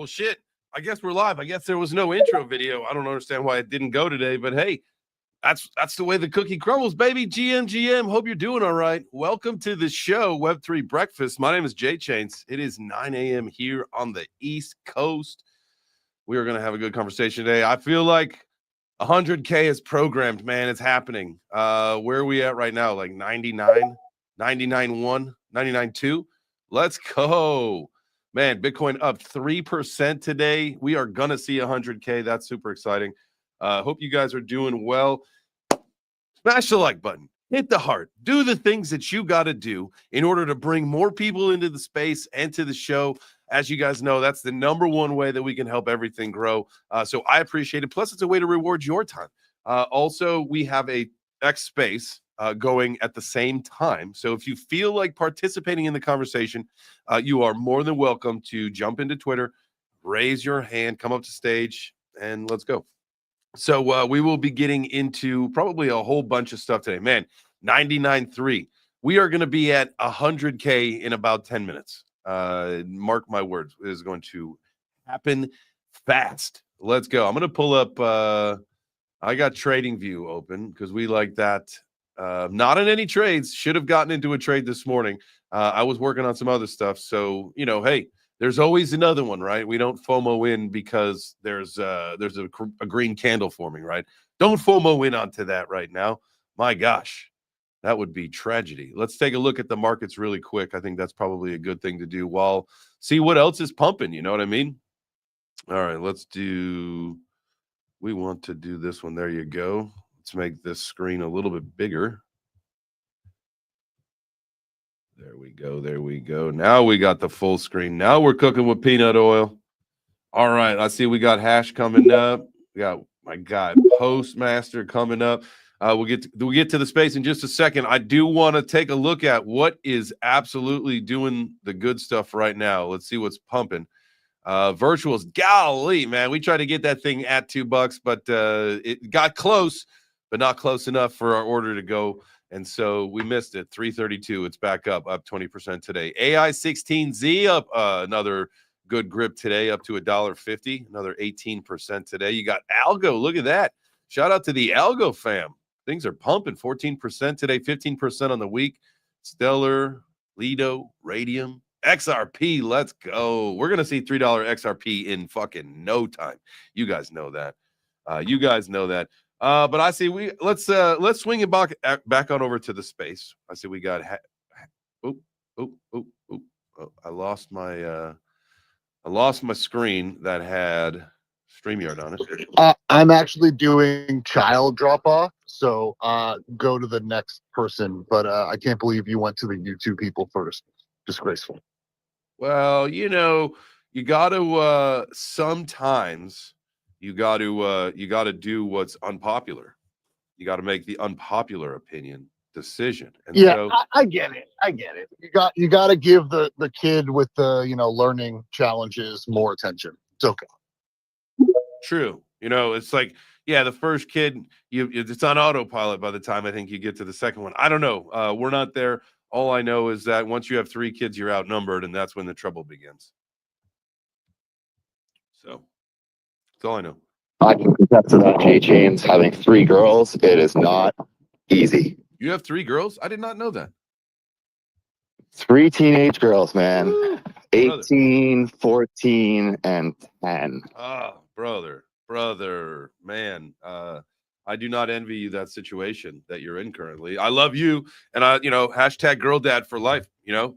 Well, shit. I guess we're live. I guess there was no intro video. I don't understand why it didn't go today, but hey, that's the way the cookie crumbles, baby. GMGM. Hope you're doing all right. Welcome to the show, Web3 Breakfast. My name is JChains. It is 9 a.m. here on the East Coast. We are going to have a good conversation today. I feel like 100K is programmed, man. It's happening. Where are we at right now? Like 99, 99.1, 99.2. Let's go. Man, Bitcoin up 3% today. We are going to see 100K. That's super exciting. Hope you guys are doing well. Smash the like button. Hit the heart. Do the things that you got to do in order to bring more people into the space and to the show. As you guys know, that's the number one way that we can help everything grow. So I appreciate it. Plus, it's a way to reward your time. Also, we have a X space going at the same time. So if you feel like participating in the conversation, you are more than welcome to jump into Twitter, raise your hand, come up to stage, and let's go. So we will be getting into probably a whole bunch of stuff today. Man, 99.3. We are going to be at 100K in about 10 minutes. Mark my words. It is going to happen fast. Let's go. I'm going to pull up. I got TradingView open because we like that. Not in any trades. Should have gotten into a trade this morning. I was working on some other stuff. So, you know, hey, there's always another one, right? We don't FOMO in because there's a green candle forming, right? Don't FOMO in onto that right now. My gosh, that would be tragedy. Let's take a look at the markets really quick. I think that's probably a good thing to do while see what else is pumping. You know what I mean? All right, we want to do this one. There you go. Let's make this screen a little bit bigger. There we go. There we go. Now we got the full screen. Now we're cooking with peanut oil. All right. I see we got hash coming up. We got, my God, Postmaster coming up. We'll get to the space in just a second. I do want to take a look at what is absolutely doing the good stuff right now. Let's see what's pumping. Virtuals, golly, man. We tried to get that thing at $2, but it got close, but not close enough for our order to go. And so we missed it. 332. It's back up 20% today. AI16Z up another good grip today, up to $1.50, another 18% today. You got Algo. Look at that. Shout out to the Algo fam. Things are pumping. 14% today, 15% on the week. Stellar, Lido, Radium, XRP. Let's go. We're gonna see $3 XRP in fucking no time. You guys know that. But I see let's swing it back on over to the space. I see we got I lost my screen that had StreamYard on it. I'm actually doing child drop off, so go to the next person. But I can't believe you went to the YouTube people first. Disgraceful. Well, you know, you got to sometimes. You got to do what's unpopular. You got to make the unpopular opinion decision. And yeah, so, I get it. You got to give the kid with the learning challenges more attention. It's okay. True. It's like, yeah, the first kid, it's on autopilot by the time I think you get to the second one. I don't know. We're not there. All I know is that once you have 3 kids, you're outnumbered, and that's when the trouble begins. So. That's all I know. I can attest to that, JChains. Having 3 girls, it is not easy. You have 3 girls? I did not know that. 3 teenage girls, man. Woo, 18, 14, and 10. Oh, brother, man. I do not envy you that situation that you're in currently. I love you, and hashtag girl dad for life.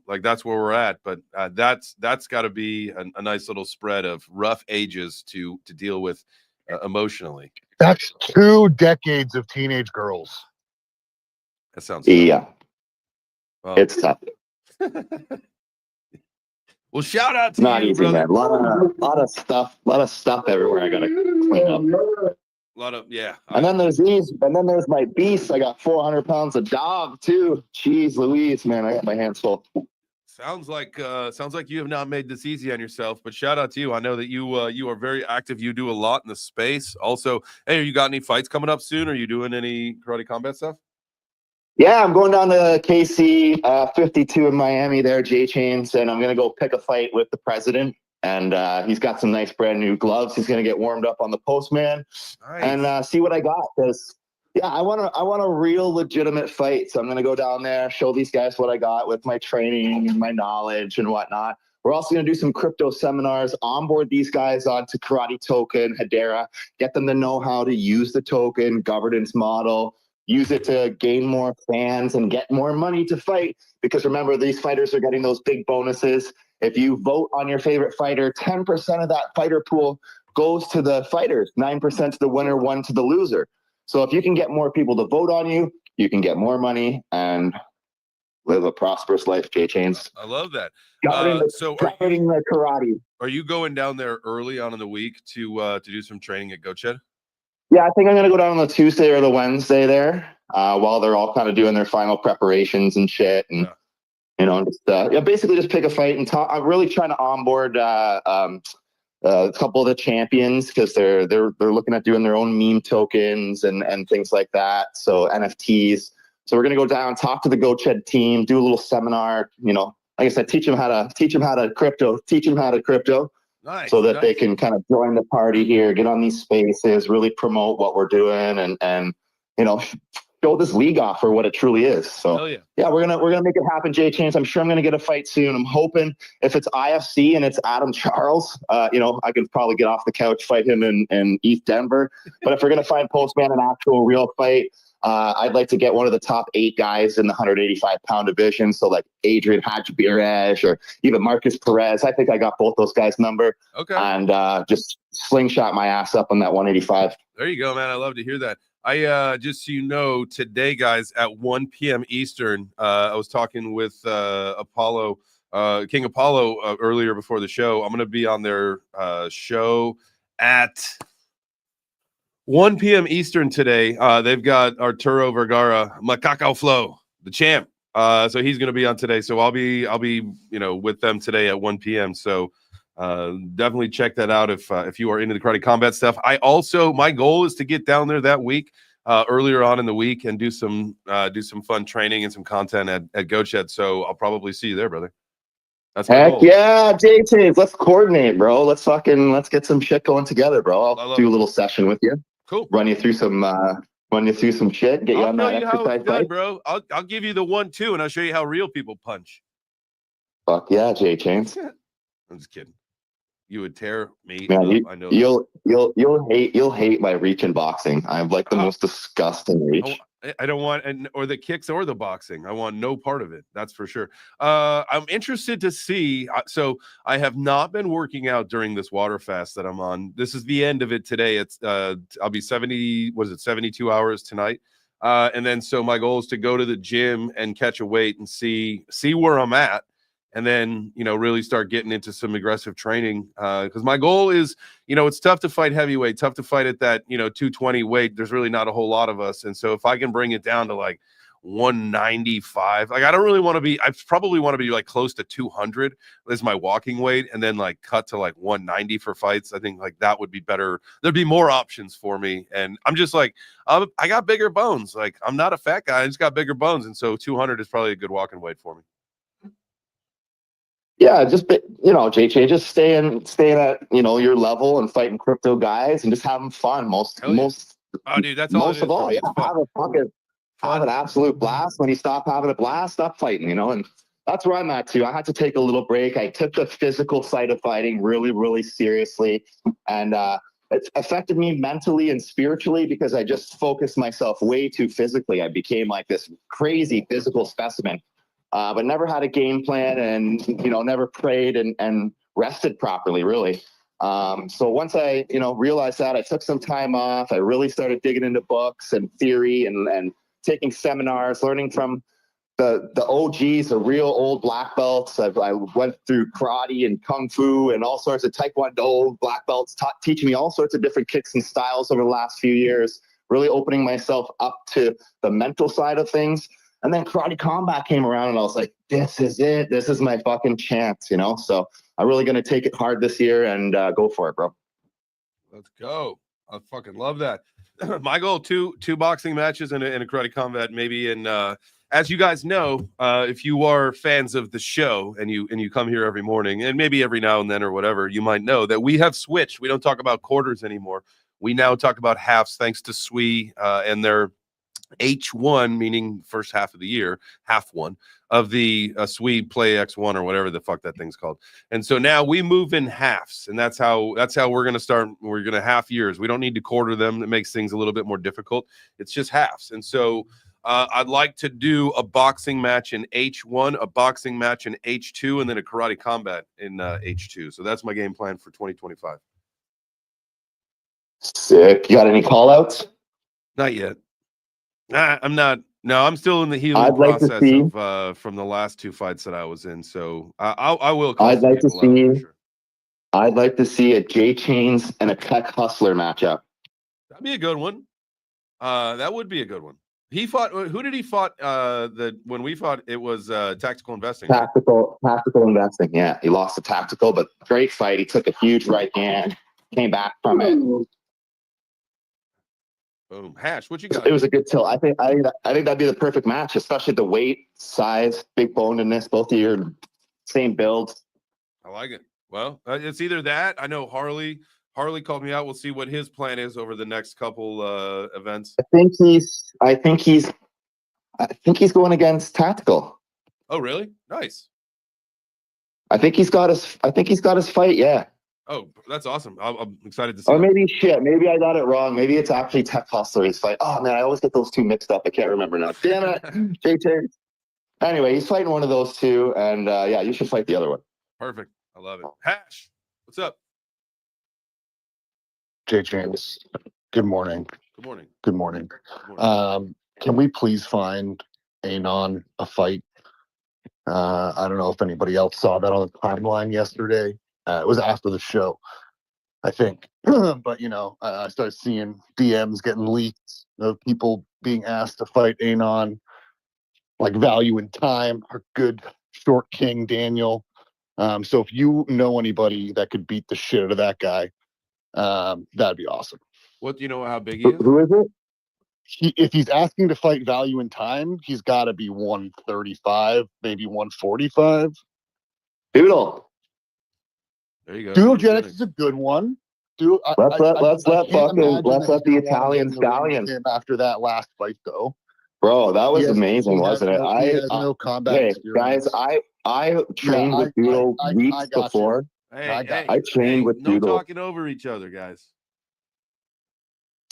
Like that's where we're at. But that's got to be a nice little spread of rough ages to deal with emotionally. That's 2 decades of teenage girls. That sounds tough. Yeah. Well, it's tough. Well, shout out to not you, easy, brother. Man. Lot of stuff everywhere. I gotta clean up. Yeah. And then there's these, and then there's my beast. I got 400 pounds of dog too. Jeez Louise, man, I got my hands full. Sounds like you have not made this easy on yourself, but shout out to you. I know that you are very active. You do a lot in the space. Also, hey, you got any fights coming up soon? Are you doing any karate combat stuff? Yeah, I'm going down to KC 52 in Miami there, JChains, and I'm gonna go pick a fight with the president. And he's got some nice brand new gloves. He's going to get warmed up on the Postman and see what I got. Because yeah, I want a real legitimate fight. So I'm going to go down there, show these guys what I got with my training and my knowledge and whatnot. We're also going to do some crypto seminars, onboard these guys onto Karate Token, Hedera, get them to know how to use the token, governance model, use it to gain more fans and get more money to fight. Because remember, these fighters are getting those big bonuses. If you vote on your favorite fighter, 10% of that fighter pool goes to the fighters, 9% to the winner, 1% to the loser. So if you can get more people to vote on you, you can get more money and live a prosperous life, JChains. I love that. So the karate. Are you going down there early on in the week to do some training at GoChed? Yeah, I think I'm going to go down on the Tuesday or the Wednesday there while they're all kind of doing their final preparations and shit. And, you know, just, basically just pick a fight and talk. I'm really trying to onboard a couple of the champions because they're looking at doing their own meme tokens and things like that. So NFTs. So we're going to go down, talk to the GoChed team, do a little seminar, you know, like I said, teach them how to crypto. Nice, so that they can kind of join the party here, get on these spaces, really promote what we're doing and you know, show this league off for what it truly is. So yeah, we're gonna make it happen, JChains. I'm sure I'm gonna get a fight soon. I'm hoping if it's IFC and it's Adam Charles, you know, I could probably get off the couch, fight him in East Denver. But if we're gonna find Postman an actual real fight, I'd like to get one of the top 8 guys in the 185-pound division. So like Adrian HBAR or even Marcus Perez. I think I got both those guys' number. Okay. And just slingshot my ass up on that 185. There you go, man. I love to hear that. I just so you know, today, guys, at 1 p.m. Eastern, I was talking with Apollo, King Apollo, earlier before the show. I'm going to be on their show at 1 p.m. Eastern today. They've got Arturo Vergara, Macaco Flow, the champ. So he's going to be on today. So I'll be, you know, with them today at 1 p.m. So definitely check that out if you are into the karate combat stuff. My goal is to get down there that week, earlier on in the week, and do some fun training and some content at GoChed. So I'll probably see you there, brother. That's my goal. Yeah, JChains, let's coordinate, bro. Let's get some shit going together, bro. I'll do a little session with you. Cool. Run you through some shit. Get you on that exercise fight, done, bro. I'll give you the 1-2, and I'll show you how real people punch. Fuck yeah, JChains. I'm just kidding. You would tear me up. I know. You'll hate my reach in boxing. I have like the most disgusting reach. I don't want or the kicks or the boxing. I want no part of it. That's for sure. I'm interested to see. So I have not been working out during this water fast that I'm on. This is the end of it today. It's I'll be 72 hours tonight. And then so my goal is to go to the gym and catch a weight and see where I'm at. And then, you know, really start getting into some aggressive training. Because my goal is, you know, it's tough to fight heavyweight, tough to fight at that, you know, 220 weight. There's really not a whole lot of us. And so if I can bring it down to like 195, like I probably want to be like close to 200 is my walking weight, and then like cut to like 190 for fights. I think like that would be better. There'd be more options for me. And I'm just like, I got bigger bones. Like I'm not a fat guy. I just got bigger bones. And so 200 is probably a good walking weight for me. Yeah, just, you know, JChains, just staying at, you know, your level and fighting crypto guys and just having fun. Oh, dude, that's all. Most of all, have an absolute blast. When you stop having a blast, stop fighting, you know. And that's where I'm at too. I had to take a little break. I took the physical side of fighting really, really seriously, and it affected me mentally and spiritually because I just focused myself way too physically. I became like this crazy physical specimen. But never had a game plan and, you know, never prayed and rested properly, really. So once I, you know, realized that, I took some time off. I really started digging into books and theory and taking seminars, learning from the OGs, the real old black belts. I went through karate and kung fu and all sorts of taekwondo black belts, teaching me all sorts of different kicks and styles over the last few years, really opening myself up to the mental side of things. And then karate combat came around and I was like, this is it. This is my fucking chance, you know? So I'm really going to take it hard this year and go for it, bro. Let's go. I fucking love that. My goal, two boxing matches and a karate combat, maybe in as you guys know, if you are fans of the show and you come here every morning and maybe every now and then or whatever, you might know that we have switched. We don't talk about quarters anymore. We now talk about halves, thanks to SWE and their H1, meaning first half of the year, half one of the SWE Play X1 or whatever the fuck that thing's called. And so now we move in halves, and that's how we're going to start. We're going to half years. We don't need to quarter them. It makes things a little bit more difficult. It's just halves. And so I'd like to do a boxing match in H1, a boxing match in H2, and then a karate combat in H2. So that's my game plan for 2025. Sick. You got any call outs? Not yet. I'm not. No, I'm still in the healing I'd like process to see, of from the last two fights that I was in. So I will. Call I'd some like to people out see. for sure. I'd like to see a JChains and a Tech Hustler matchup. That'd be a good one. That would be a good one. He fought. Who did he fought? When we fought, it was tactical investing. Tactical investing. Yeah, he lost the tactical, but great fight. He took a huge right hand, came back from it. Boom. Hash, what you got? It was a good tilt. I think that'd be the perfect match, especially the weight, size, big bonedness, both of your same builds. I like it. Well, it's either that. I know Harley called me out. We'll see what his plan is over the next couple events. I think he's going against tactical. Oh, really? Nice. I think he's got his fight. Yeah. Oh, that's awesome. I'm excited to see. Or maybe maybe I got it wrong. Maybe it's actually Tech Hustler he's fight. Oh man, I always get those two mixed up. I can't remember now. Damn it. JChains. Anyway, he's fighting one of those two, and yeah, you should fight the other one. Perfect. I love it. Hash, what's up? JChains, good morning. Good morning. Good morning. Good morning. Can we please find Anon a fight? I don't know if anybody else saw that on the timeline yesterday. It was after the show, I think. But, you know, I started seeing DMs getting leaked of people being asked to fight Anon, like Value in Time, our good short king, Daniel. So if you know anybody that could beat the shit out of that guy, that'd be awesome. What do you know how big he is? Who is it? If he's asking to fight Value in Time, he's got to be 135, maybe 145. Doodle. There you go. Doodlegenics is a good one. Let's let the Italian stallion after that last fight, though. Bro, that was amazing, wasn't it? He has no combat experience. Guys, I trained with Doodle weeks before. I trained with Doodle. No talking over each other, guys.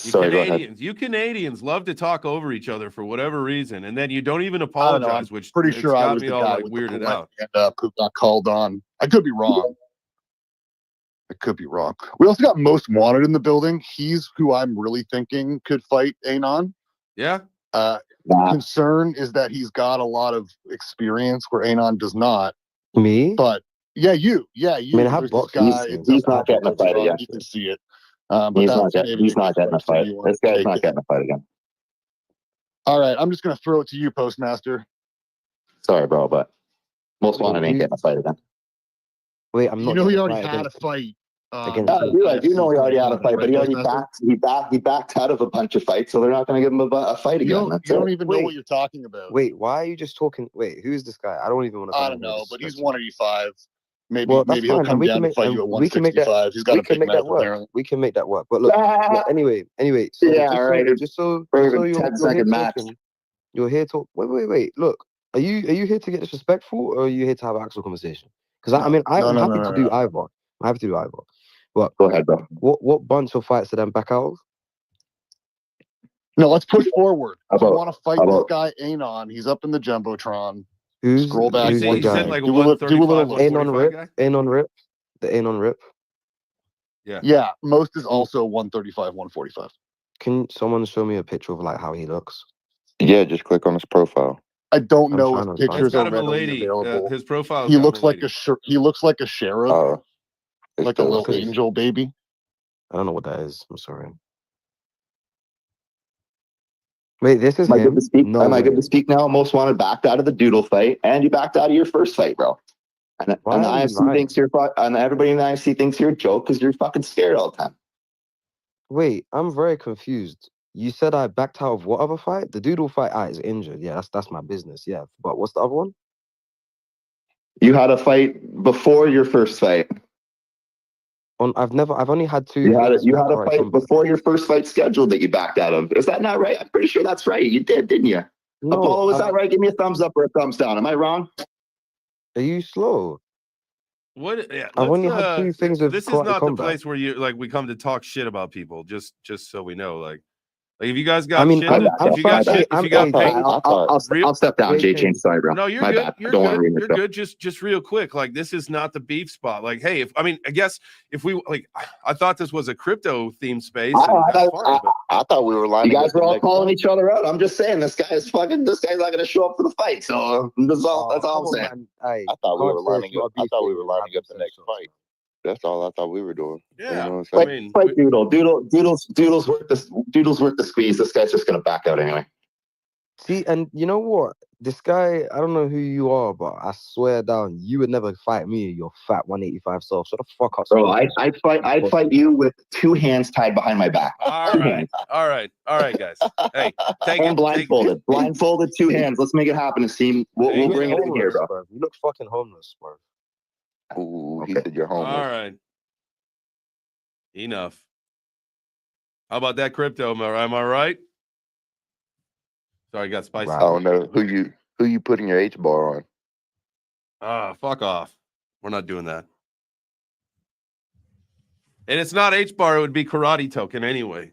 You Canadians love to talk over each other for whatever reason, and then you don't even apologize. Which pretty sure I was the guy with weirded out who got called on. I could be wrong. We also got Most Wanted in the building. He's who I'm really thinking could fight Anon. Yeah. Concern is that he's got a lot of experience where Anon does not. Me? But yeah, you. I mean, he's not getting a fight again. You can see it. But he's not getting a fight. This guy's not getting a fight again. All right, I'm just gonna throw it to you, Postmaster. Sorry, bro, but Most Wanted ain't getting a fight again. Wait, I'm not. You know he already had a fight. I do know he already had a fight, but he backed out of a bunch of fights, so they're not going to give him a fight again. You don't even know what you're talking about. Wait, why are you just talking? Wait, who's this guy? I don't even want to. I don't know, but he's 185. Maybe he'll come down and fight you at 165. He's got a big mouth, apparently. We can make that work. But look, anyway. So yeah, all right. Just so you're 10-second match. You're here to wait. Look, are you here to get disrespectful, or are you here to have an actual conversation? Because I'm happy to do either. I'm happy to do either. But go ahead, bro. What bunch of fights did I back out of? No, let's push forward. I want to fight this guy, Anon. He's up in the Jumbotron. Scroll back. He said like do a little Anon Rip. The Anon Rip. Yeah. Most is also 135, 145. Can someone show me a picture of like how he looks? Yeah, just click on his profile. I don't know if pictures are readily available. His profile. He looks like a sheriff. Like a little angel baby. I don't know what that is. I'm sorry. Wait, this is Am I good to speak now? Most Wanted backed out of the Doodle fight, and you backed out of your first fight, bro. And the IFC thinks everybody in the IFC thinks you're a joke because you're fucking scared all the time. Wait, I'm very confused. You said I backed out of what other fight? The Doodle fight is injured. Yeah, that's my business. Yeah, but what's the other one? You had a fight before your first fight. I've only had two. You had fights a fight before your first fight scheduled that you backed out of. Is that not right? I'm pretty sure that's right. You did, didn't you? No, Apollo, is that right? Give me a thumbs up or a thumbs down. Am I wrong? Are you slow? What? Yeah, I've only had two things with this is karate not combat. the place where you like we come to talk shit about people. Just so we know, like if you guys got I mean, shit, I'm if you got fine. shit, if you got Hey, pain, I'll step down, JChains. Sorry, bro. no, you're My good. bad. You're Don't want to good. ruin You're the show. good. Just real quick, like this is not the beef spot. Like, hey, I guess if we like, I thought this was a crypto themed space. And that's fine, but I thought we were lining You guys up the were all next calling fight. each other out. I'm just saying, this guy's not going to show up for the fight. So that's all I'm saying. I thought we were lining up. I thought we were lining up the next fight. That's all I thought we were doing. yeah, You know what I'm saying? Fight Doodle. Doodle's worth the squeeze. This guy's just going to back out anyway. See, and you know what? This guy, I don't know who you are, but I swear down, you would never fight me, your fat 185 self. Shut the fuck up. Bro, I'd fight you with two hands tied behind my back. all right, guys. Hey, take And it. blindfolded. Blindfolded, two hands. Let's make it happen, Asim. We'll bring it in here, bro. You look fucking homeless, bro. Ooh, he said you're homeless. All right. Enough. How about that crypto? Am I right? Sorry, I got spicy. I don't know who you putting your HBAR on. Fuck off. We're not doing that. And it's not HBAR, it would be karate token anyway.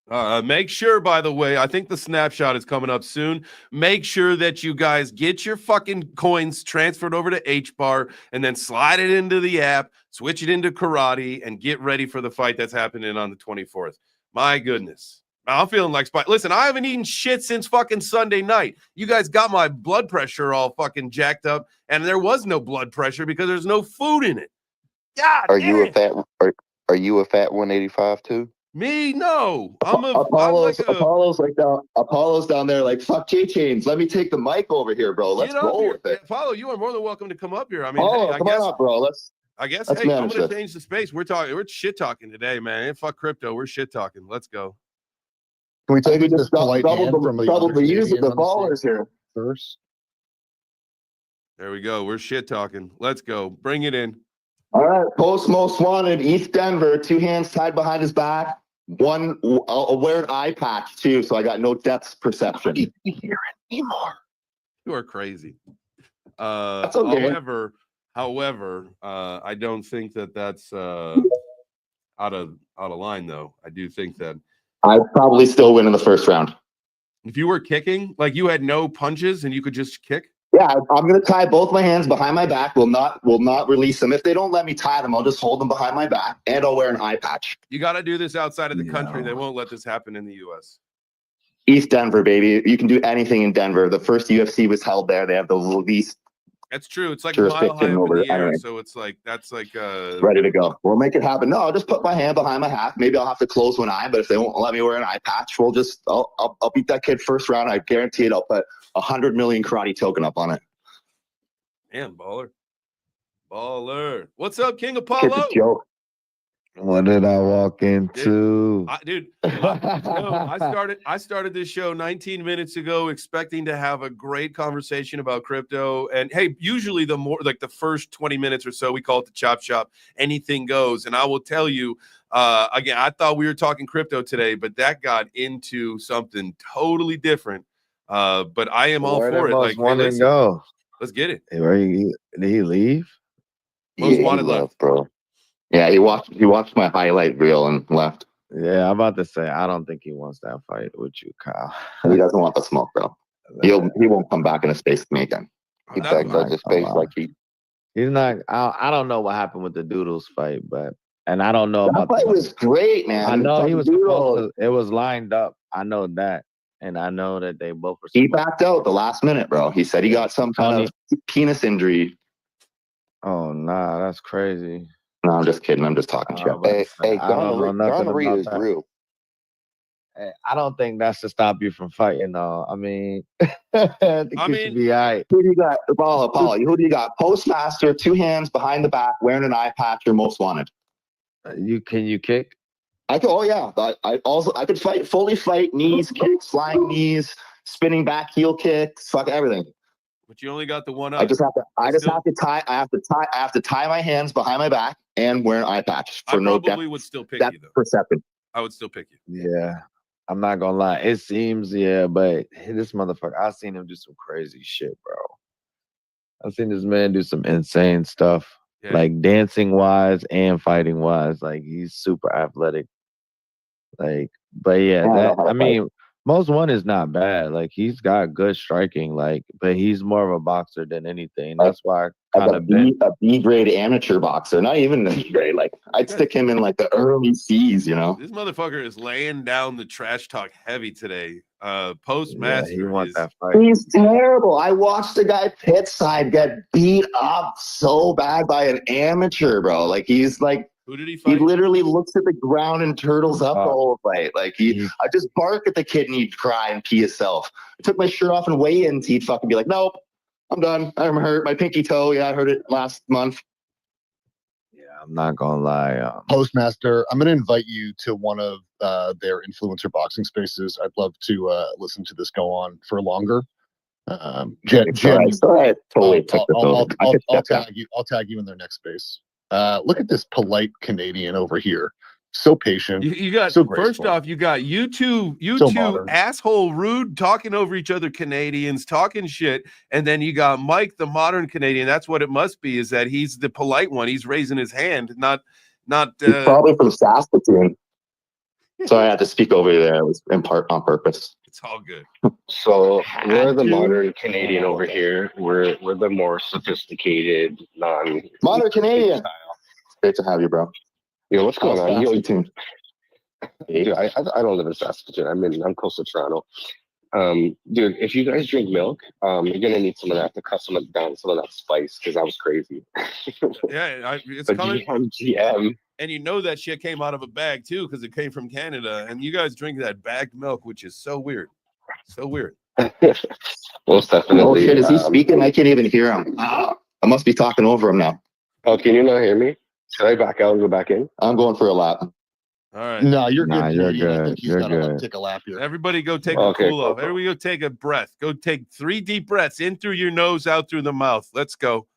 Make sure, by the way, I think the snapshot is coming up soon. Make sure that you guys get your fucking coins transferred over to HBAR and then slide it into the app, switch it into karate, and get ready for the fight that's happening on the 24th. My goodness. I'm feeling like spite. Listen, I haven't eaten shit since fucking Sunday night. You guys got my blood pressure all fucking jacked up, and there was no blood pressure because there's no food in it. God, Are you a fat 185 too? Me? No. Apollo's down there like, fuck JChains. Let me take the mic over here, bro. Let's roll with it. Apollo, you are more than welcome to come up here. I mean, Come on up, bro. I guess let's hey, I'm manage gonna this. change the space. We're shit talking today, man. Fuck crypto. We're shit talking. Let's go. Can we take this polite double hand from the the use of Canadian the on the ballers here. first? There we go. We're shit talking. Let's go. Bring it in. All right. Post most wanted, East Denver, two hands tied behind his back. One, I'll wear an eye patch too, so I got no depth perception. You are crazy. That's okay. However, I don't think that's out of line though. I do think that I'd probably still win in the first round. if you were kicking, like you had no punches and you could just kick. Yeah, I'm gonna tie both my hands behind my back. Will not release them. If they don't let me tie them, I'll just hold them behind my back, and I'll wear an eye patch. You got to do this outside of the country. They won't let this happen in the U.S. East Denver, baby. You can do anything in Denver. The first UFC was held there. They have the least. That's true. It's like a mile high up in the air, anyway. so it's like that's like ready to go. We'll make it happen. No, I'll just put my hand behind my hat. Maybe I'll have to close one eye, but if they won't let me wear an eye patch, I'll beat that kid first round. I guarantee it. I'll put 100 million karate token up on it. Damn, baller. What's up, King Apollo? Joke. What did I walk into? I started this show 19 minutes ago expecting to have a great conversation about crypto. And hey, usually the first 20 minutes or so, we call it the chop shop. Anything goes. And I will tell you, again, I thought we were talking crypto today, but that got into something totally different. But I am all for it. Like, hey, listen, go. Let's get it. Hey, did he leave? Most wanted left, bro. Yeah, he watched my highlight reel and left. Yeah, I'm about to say I don't think he wants that fight with you, Kyle. He doesn't want the smoke, bro. He won't come back in a space with me again. He backed out the space like he's not. I don't know what happened with the Doodles fight, and I don't know that about fight was great, man. I know he was Doodle. it was lined up. I know that. And I know that they both were. He backed out the last minute, bro. He said he got some kind of penis injury. Oh, nah, that's crazy. No, I'm just kidding. I'm just talking shit. Hey, gonorrhea is real. Hey, I don't think that's to stop you from fighting, though. I mean, you should be all right. Who do you got? Apollo, who do you got? Postmaster, two hands behind the back, wearing an eye patch, or most wanted? Can you kick? I could. Oh yeah. I could fully fight knees, kicks, flying knees, spinning back heel kicks, fuck everything. But you only got the one up. I have to tie my hands behind my back and wear an eye patch for no depth. I probably would still pick you though. Perception. I would still pick you. Yeah. I'm not gonna lie. It seems, but this motherfucker, I've seen him do some crazy shit, bro. I've seen this man do some insane stuff. Yeah. Like dancing wise and fighting wise. Like he's super athletic. Like, but yeah, I mean, most one is not bad. Like he's got good striking, like, but he's more of a boxer than anything. That's why I kind of a B grade amateur boxer, not even a B grade. Like I'd stick him in like the early C's, you know. This motherfucker is laying down the trash talk heavy today. Postmaster, he wants that fight. He's terrible. I watched the guy pit side get beat up so bad by an amateur, bro. Like he's like. Who did he fight? He literally looks at the ground and turtles up the whole fight. Like I just bark at the kid and he'd cry and pee himself. I took my shirt off and weigh-ins. He'd fucking be like, "Nope, I'm done. I'm hurt. My pinky toe. Yeah, I hurt it last month." Yeah, I'm not gonna lie. Postmaster, I'm gonna invite you to one of their influencer boxing spaces. I'd love to listen to this go on for longer. Jen, I'll tag you. I'll tag you in their next space. Look at this polite Canadian over here. So patient. You got so first off, you got you two asshole rude talking over each other Canadians talking shit, and then you got Mike, the modern Canadian. That's what it must be. Is that he's the polite one? He's raising his hand, not. He's probably from Saskatoon. So I had to speak over there. It was in part on purpose. It's all good. So we're the modern Canadian over here. We're the more sophisticated, modern Canadian. Great to have you, bro. Yo, what's going on? Yo, dude, I don't live in Saskatoon. I'm close to Toronto. Dude, if you guys drink milk, you're gonna need some of that to cut some of that spice because that was crazy. Yeah, it's but coming. GMGM. And you know that shit came out of a bag too because it came from Canada. And you guys drink that bagged milk, which is so weird. So weird. Most definitely. Oh shit, is he speaking? I can't even hear him. I must be talking over him now. Oh, can you not hear me? Should I back out and go back in? I'm going for a lap. All right. No, you're good. You're good. You're good. Take a lap here. Everybody go take a cool off. Everybody go take a breath. Go take 3 deep breaths in through your nose, out through the mouth. Let's go.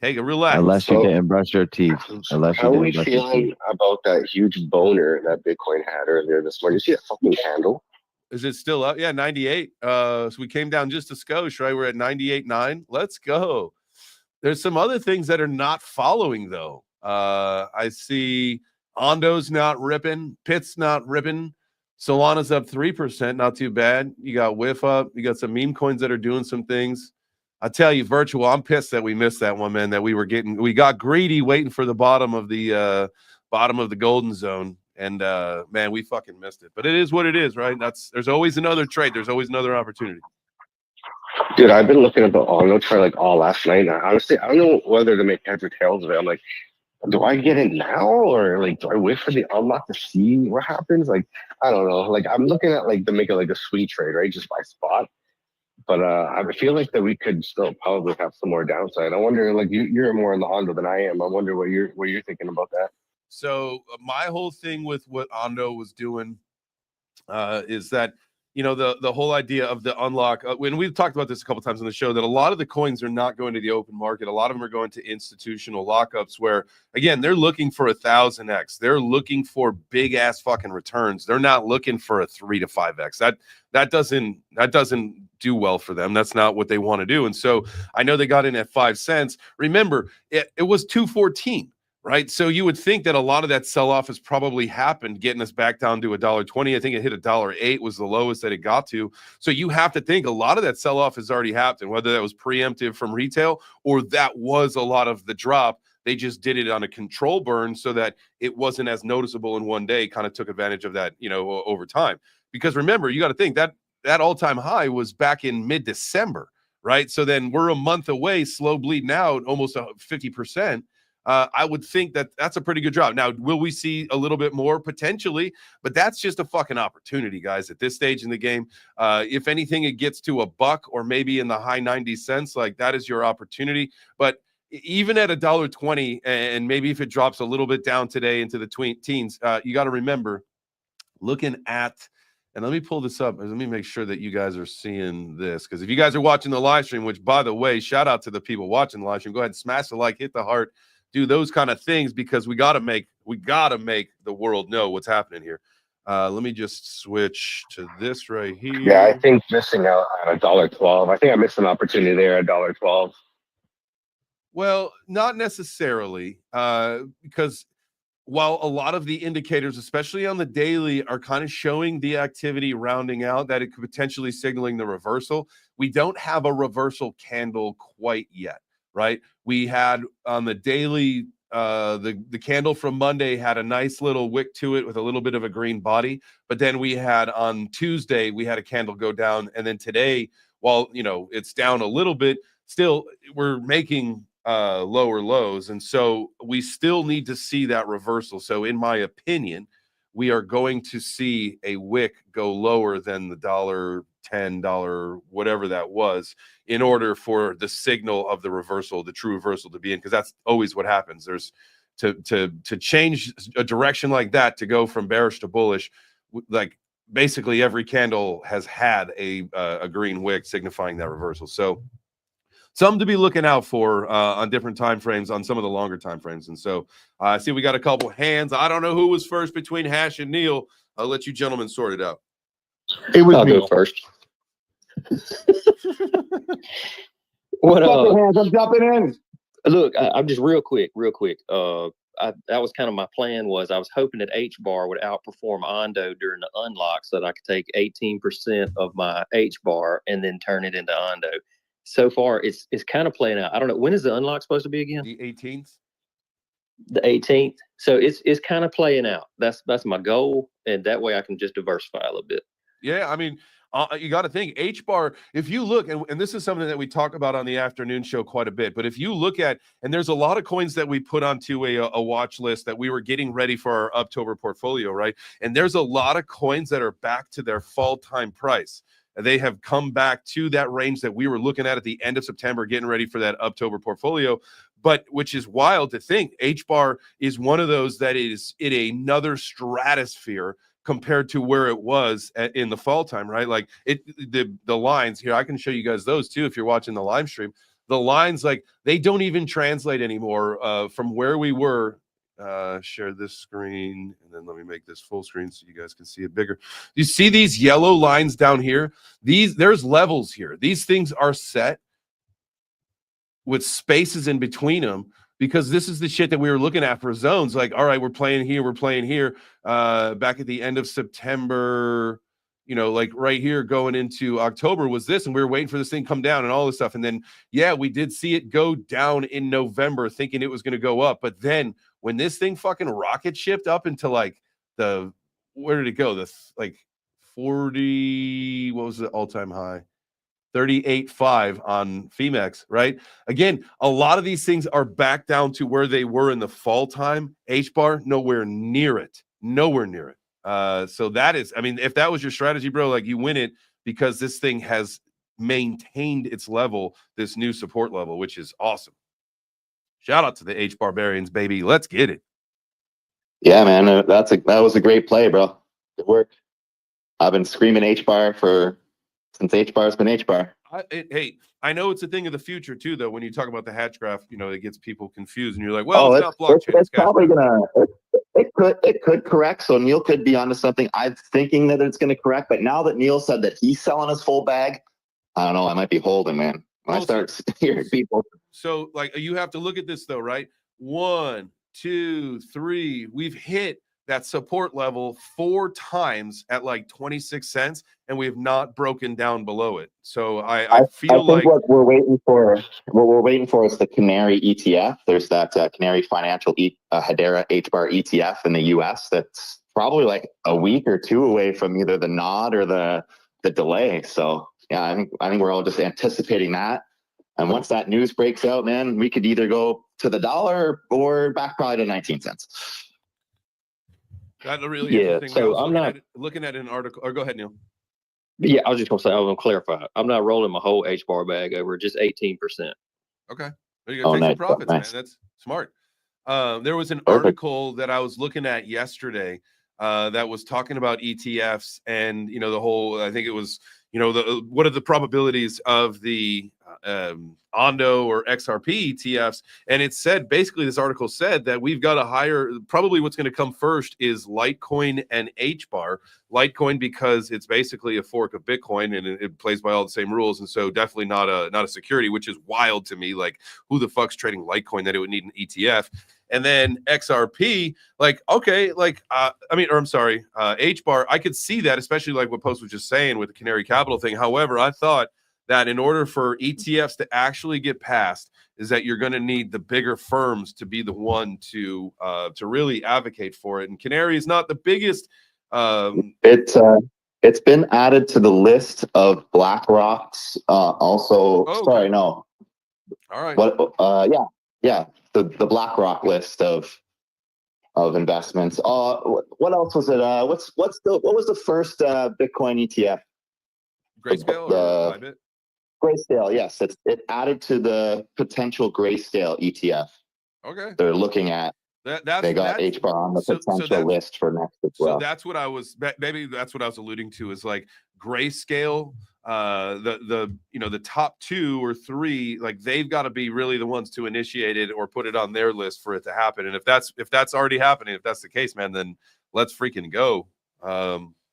Take a relax. Unless you didn't brush your teeth. How are we feeling about that huge boner that Bitcoin had earlier this morning? You see that fucking candle? Is it still up? Yeah, 98. So we came down just a skosh, right? We're at 98.9. Let's go. There's some other things that are not following, though. I see Ondo's not ripping. Pitt's not ripping. Solana's up 3%. Not too bad. You got Whiff up. You got some meme coins that are doing some things. I tell you, Virtual, I'm pissed that we missed that one, man, that we got greedy waiting for the bottom of the golden zone. And man, we fucking missed it. But it is what it is, right? There's always another trade. There's always another opportunity. Dude, I've been looking at the Ondo chart like all last night. Now, honestly, I don't know whether to make heads or tails of it. I'm like, do I get it now or like do I wait for the unlock to see what happens? Like, I don't know. Like I'm looking at like to make it like a sweet trade, right? Just by spot. But I feel like that we could still probably have some more downside. I wonder, like you're more in the Ondo than I am. I wonder what you're thinking about that. So my whole thing with what Ondo was doing is that, you know, the whole idea of the unlock, when we've talked about this a couple times on the show, that a lot of the coins are not going to the open market. A lot of them are going to institutional lockups where, again, they're looking for 1000x. They're looking for big ass fucking returns. They're not looking for a 3 to 5x. That doesn't do well for them. That's not what they want to do. And so I know they got in at 5 cents. Remember, it was 214. Right. So you would think that a lot of that sell-off has probably happened, getting us back down to $1.20. I think it hit $1.08 was the lowest that it got to. So you have to think a lot of that sell-off has already happened, whether that was preemptive from retail or that was a lot of the drop. They just did it on a control burn so that it wasn't as noticeable in one day, kind of took advantage of that, you know, over time. Because remember, you got to think that all-time high was back in mid-December, right? So then we're a month away, slow bleeding out, almost 50%. I would think that that's a pretty good drop. Now, will we see a little bit more? Potentially, but that's just a fucking opportunity, guys, at this stage in the game. If anything, it gets to $1 or maybe in the high 90 cents, like that is your opportunity. But even at $1.20, and maybe if it drops a little bit down today into the teens, you got to remember looking at, and let me pull this up. Let me make sure that you guys are seeing this, because if you guys are watching the live stream, which by the way, shout out to the people watching the live stream, go ahead and smash the like, hit the heart, do those kind of things, because we gotta make the world know what's happening here. Let me just switch to this right here. Yeah, I think missing out on $1.12. I think I missed an opportunity there at $1.12. Well, not necessarily, because while a lot of the indicators, especially on the daily, are kind of showing the activity rounding out, that it could potentially signaling the reversal, we don't have a reversal candle quite yet, right? We had on the daily, the candle from Monday had a nice little wick to it with a little bit of a green body, but then we had on Tuesday, we had a candle go down, and then today, while it's down a little bit, still we're making lower lows, and so we still need to see that reversal. So in my opinion, we are going to see a wick go lower than the $10, whatever that was, in order for the signal of the reversal, the true reversal, to be in, because that's always what happens. There's to change a direction like that, to go from bearish to bullish, like basically every candle has had a green wick signifying that reversal. So something to be looking out for on different time frames, on some of the longer time frames. And so I see we got a couple hands. I don't know who was first between Hash and Neil. I'll let you gentlemen sort it out. It was I'll me. go first. What hands, I'm jumping in. Look, I'm just real quick. That was kind of my plan. Was I was hoping that HBAR would outperform Ondo during the unlock, so that I could take 18% of my HBAR and then turn it into Ondo. So far, it's kind of playing out. I don't know, when is the unlock supposed to be again? The 18th. The 18th. So it's kind of playing out. That's my goal, and that way I can just diversify a little bit. Yeah, I mean, you got to think HBAR. If you look, and this is something that we talk about on the afternoon show quite a bit, but if you look at, and there's a lot of coins that we put onto a watch list that we were getting ready for our October portfolio, right? And there's a lot of coins that are back to their fall time price. They have come back to that range that we were looking at the end of September, getting ready for that October portfolio. But which is wild to think, HBAR is one of those that is in another stratosphere compared to where it was in the fall time, right? Like the lines here, I can show you guys those too if you're watching the live stream. The lines, like, they don't even translate anymore from where we were. Share this screen, and then let me make this full screen so you guys can see it bigger. You see these yellow lines down here? There's levels here. These things are set with spaces in between them, because this is the shit that we were looking at for zones. Like, all right, we're playing here. Back at the end of September, like right here going into October was this, and we were waiting for this thing to come down and all this stuff. And then, yeah, we did see it go down in November, thinking it was going to go up. But then when this thing fucking rocket shipped up into like where did it go? Like 40, what was the all-time high? 38.5 on Femex, right? Again, a lot of these things are back down to where they were in the fall time. HBAR, nowhere near it. So that is, I mean, if that was your strategy, bro, like, you win it, because this thing has maintained its level, this new support level, which is awesome. Shout out to the H Barbarians, baby. Let's get it. Yeah, man, that was a great play, bro. Good work. I've been screaming HBAR since HBAR's been HBAR. Hey, I know it's a thing of the future too, though. When you talk about the hatch graph, it gets people confused, and you're like, well, it's not blockchain. It's probably it could correct. So Neil could be onto something. I'm thinking that it's going to correct, but now that Neil said that he's selling his full bag, I don't know. I might be holding, man. When I start hearing people. So, like, you have to look at this though, right? 1, 2, 3. We've hit that support level 4 times at like 26 cents, and we have not broken down below it. So I feel like what we're waiting for is the Canary ETF. There's that Canary Financial Hedera HBAR ETF in the US that's probably like a week or 2 away from either the nod or the delay. So yeah, I think we're all just anticipating that. And once that news breaks out, man, we could either go to the dollar or back probably to 19 cents. That's a really interesting. So I'm looking at an article. Or go ahead, Neil. Yeah, I was just gonna say, I was gonna clarify. I'm not rolling my whole HBAR bag over, just 18%. Okay, you gotta take some profits, man. That's smart. There was an article that I was looking at yesterday that was talking about ETFs and, you know, the whole, I think it was, you know, what are the probabilities of the Ondo or XRP ETFs? And it said, basically, this article said that we've got a higher, probably what's going to come first is Litecoin and HBAR. Litecoin because it's basically a fork of Bitcoin and it plays by all the same rules, and so definitely not a security, which is wild to me. Like, who the fuck's trading Litecoin that it would need an ETF? And then XRP, like, okay, like, HBAR, I could see that, especially like what Post was just saying with the Canary Capital thing. However, I thought that in order for ETFs to actually get passed, is that you're going to need the bigger firms to be the one to really advocate for it. And Canary is not the biggest. It's been added to the list of BlackRock's. Also, Oh, sorry, okay. no. All right. But yeah. The BlackRock list of investments. What else was it? What was the first Bitcoin ETF? Grayscale or Bybit? Grayscale, yes. It added to the potential Grayscale ETF. Okay. They're looking at. They got HBAR on the potential list for next as well. So that's what I was, maybe that's what I was alluding to, is like Grayscale, the top 2 or 3, like they've got to be really the ones to initiate it or put it on their list for it to happen. And if that's already happening, if that's the case, man, then let's freaking go.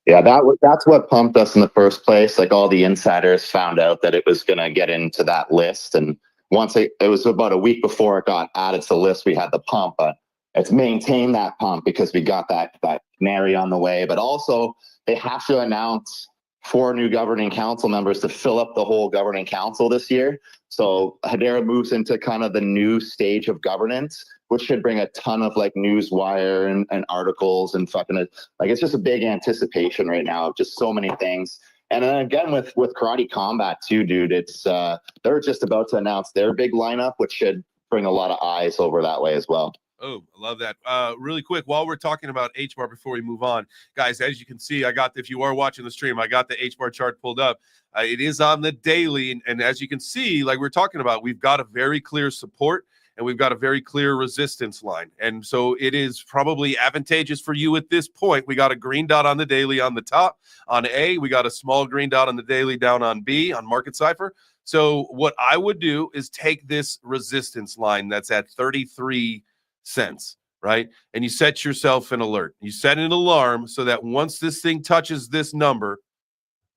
Yeah, that's what pumped us in the first place. Like, all the insiders found out that it was going to get into that list, and once it was about a week before it got added to the list, we had the pump. But it's maintained that pump because we got that canary on the way. But also, they have to announce 4 new governing council members to fill up the whole governing council this year. So Hedera moves into kind of the new stage of governance, which should bring a ton of like news wire and articles and fucking like, it's just a big anticipation right now of just so many things. And then again with Karate Combat too, dude, it's they're just about to announce their big lineup, which should bring a lot of eyes over that way as well. Oh, I love that. Really quick, while we're talking about HBAR before we move on, guys, as you can see, if you are watching the stream, I got the HBAR chart pulled up. It is on the daily. And as you can see, like we're talking about, we've got a very clear support and we've got a very clear resistance line. And so it is probably advantageous for you at this point. We got a green dot on the daily on the top on A. We got a small green dot on the daily down on B on Market Cipher. So what I would do is take this resistance line that's at 33 cents, right? And you set yourself an alert. You set an alarm so that once this thing touches this number,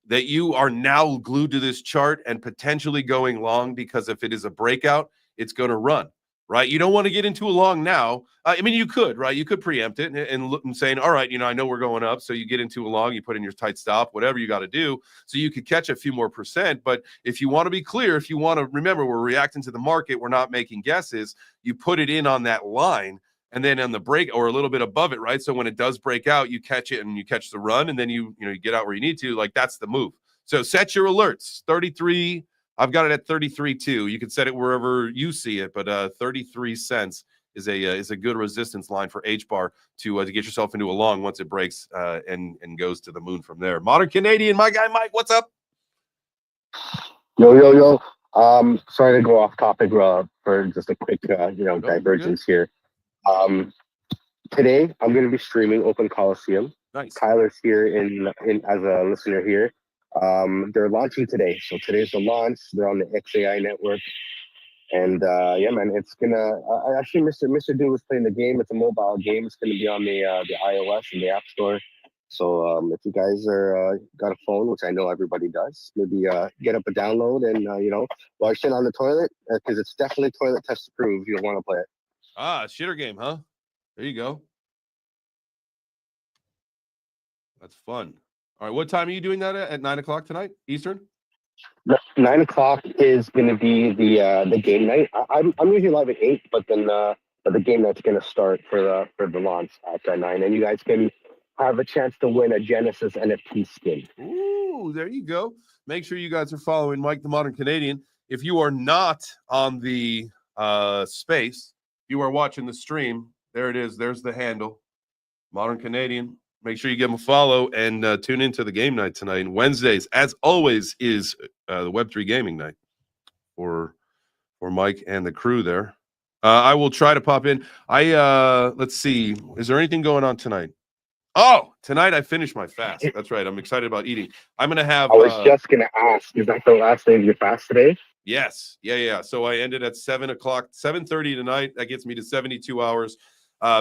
that you are now glued to this chart and potentially going long, because if it is a breakout, it's going to run, right? You don't want to get into a long now. I mean, you could, right? You could preempt it and look and saying, all right, I know we're going up. So you get into a long, you put in your tight stop, whatever you got to do, so you could catch a few more percent. But if you want to be clear, if you want to remember, we're reacting to the market, we're not making guesses. You put it in on that line and then on the break or a little bit above it, right? So when it does break out, you catch it and you catch the run, and then you get out where you need to. Like, that's the move. So set your alerts. 33. I've got it at 33 too. You can set it wherever you see it, but 33 cents is a good resistance line for HBAR to get yourself into a long once it breaks and goes to the moon from there. Modern Canadian, my guy Mike, what's up? Yo. Sorry to go off topic for just a quick divergence here. Today I'm going to be streaming Open Coliseum. Nice. Tyler's here in as a listener here. They're launching today, so today's the launch. They're on the XAI network, and yeah, man, it's gonna. Actually, Mr. Dude was playing the game. It's a mobile game. It's gonna be on the iOS and the App Store. So if you guys are got a phone, which I know everybody does, maybe get up a download and while you're sitting on the toilet, because it's definitely toilet test approved. You'll want to play it. Shitter game, huh? There you go. That's fun. All right, what time are you doing that at 9 o'clock tonight, Eastern? 9 o'clock is going to be the game night. I'm usually live at 8, but then the game night's going to start for the launch at 9, and you guys can have a chance to win a Genesis NFT skin. Ooh, there you go. Make sure you guys are following Mike the Modern Canadian. If you are not on the space, you are watching the stream. There it is. There's the handle, Modern Canadian. Make sure you give them a follow and tune into the game night tonight. And Wednesdays, as always, is the Web3 gaming night for Mike and the crew there. I will try to pop in. Let's see. Is there anything going on tonight? Oh, tonight I finished my fast. That's right. I'm excited about eating. I'm gonna have. I was just gonna ask, is that the last day of your fast today? Yes. Yeah. So I ended at 7:00, 7:30 tonight. That gets me to 72 hours.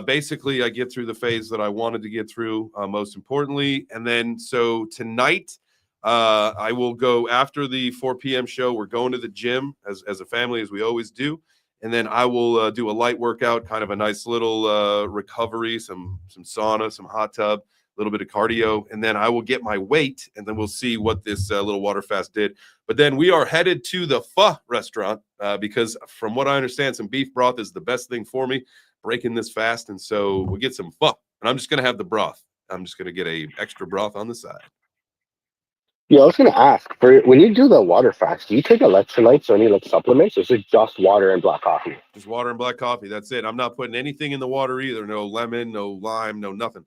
Basically, I get through the phase that I wanted to get through, most importantly. And then, so tonight, I will go after the 4 p.m. show. We're going to the gym as a family, as we always do. And then I will do a light workout, kind of a nice little recovery, some sauna, some hot tub, a little bit of cardio. And then I will get my weight, and then we'll see what this little water fast did. But then we are headed to the pho restaurant because from what I understand, some beef broth is the best thing for me, breaking this fast. And so we'll get some pho. And I'm just going to have the broth. I'm just going to get a extra broth on the side. Yeah, I was gonna ask, for when you do the water fast, do you take electrolytes or any like supplements, or is it just water and black coffee? Just water and black coffee. That's it. I'm not putting anything in the water either. No lemon, no lime, no nothing.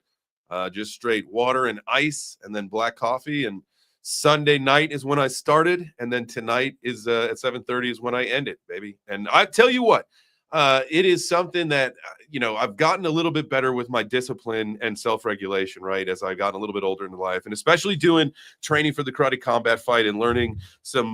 Just straight water and ice, and then black coffee. And Sunday night is when I started, and then tonight is at 7:30 is when I end it, baby. And I tell you what, it is something that I've gotten a little bit better with my discipline and self-regulation, right? As I've gotten a little bit older in life, and especially doing training for the karate combat fight and learning some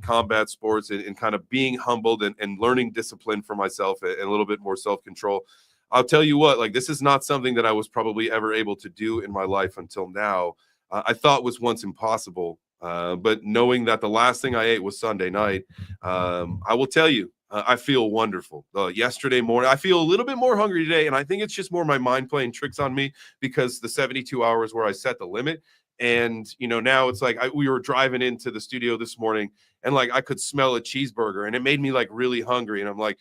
combat sports and kind of being humbled and learning discipline for myself and a little bit more self-control. I'll tell you what, like, this is not something that I was probably ever able to do in my life until now. I thought was once impossible. But knowing that the last thing I ate was Sunday night, I will tell you, I feel wonderful. Yesterday morning, I feel a little bit more hungry today, and I think it's just more my mind playing tricks on me because the 72 hours where I set the limit. And, now it's like we were driving into the studio this morning, and like I could smell a cheeseburger, and it made me like really hungry. And I'm like,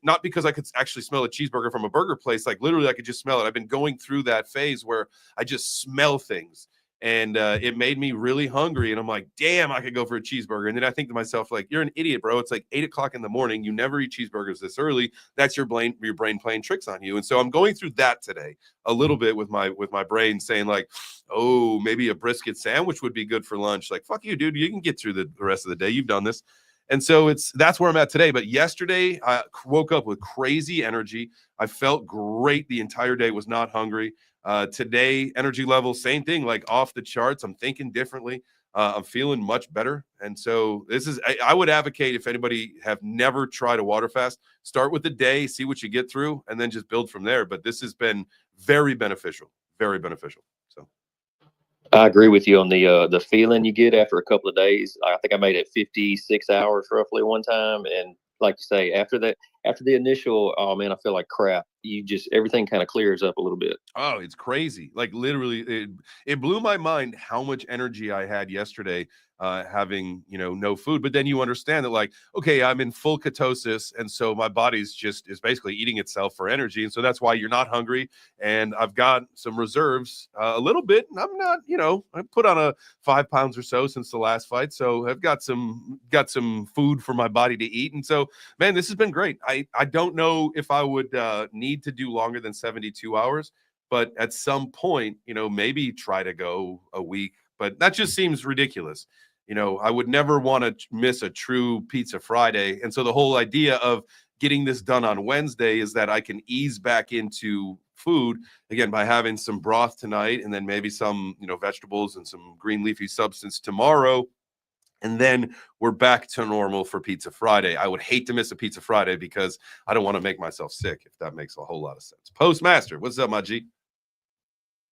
not because I could actually smell a cheeseburger from a burger place, like literally I could just smell it. I've been going through that phase where I just smell things. And it made me really hungry. And I'm like, damn, I could go for a cheeseburger. And then I think to myself, like, you're an idiot, bro. It's like 8:00 in the morning. You never eat cheeseburgers this early. That's your brain playing tricks on you. And so I'm going through that today a little bit with my brain saying like, oh, maybe a brisket sandwich would be good for lunch. Like, fuck you, dude. You can get through the rest of the day. You've done this. And so that's where I'm at today. But yesterday I woke up with crazy energy. I felt great the entire day, was not hungry. Today, energy level, same thing, like off the charts. I'm thinking differently. I'm feeling much better. And so I would advocate, if anybody have never tried a water fast, start with the day, see what you get through, and then just build from there. But this has been very beneficial, very beneficial. So I agree with you on the feeling you get after a couple of days. I think I made it 56 hours roughly one time. And like you say, after the initial, oh man, I feel like crap. Everything kind of clears up a little bit. Oh, it's crazy. Like literally, it blew my mind how much energy I had yesterday, having, no food. But then you understand that, like, okay, I'm in full ketosis. And so my body's is basically eating itself for energy. And so that's why you're not hungry. And I've got some reserves, a little bit. And I'm not, I put on a 5 pounds or so since the last fight. So I've got some food for my body to eat. And so, man, this has been great. I don't know if I would need to do longer than 72 hours, but at some point, maybe try to go a week, but that just seems ridiculous. I would never want to miss a true Pizza Friday. And so the whole idea of getting this done on Wednesday is that I can ease back into food again by having some broth tonight, and then maybe some, vegetables and some green leafy substance tomorrow. And then we're back to normal for Pizza Friday. I would hate to miss a Pizza Friday because I don't want to make myself sick, if that makes a whole lot of sense. Postmaster, what's up, my G?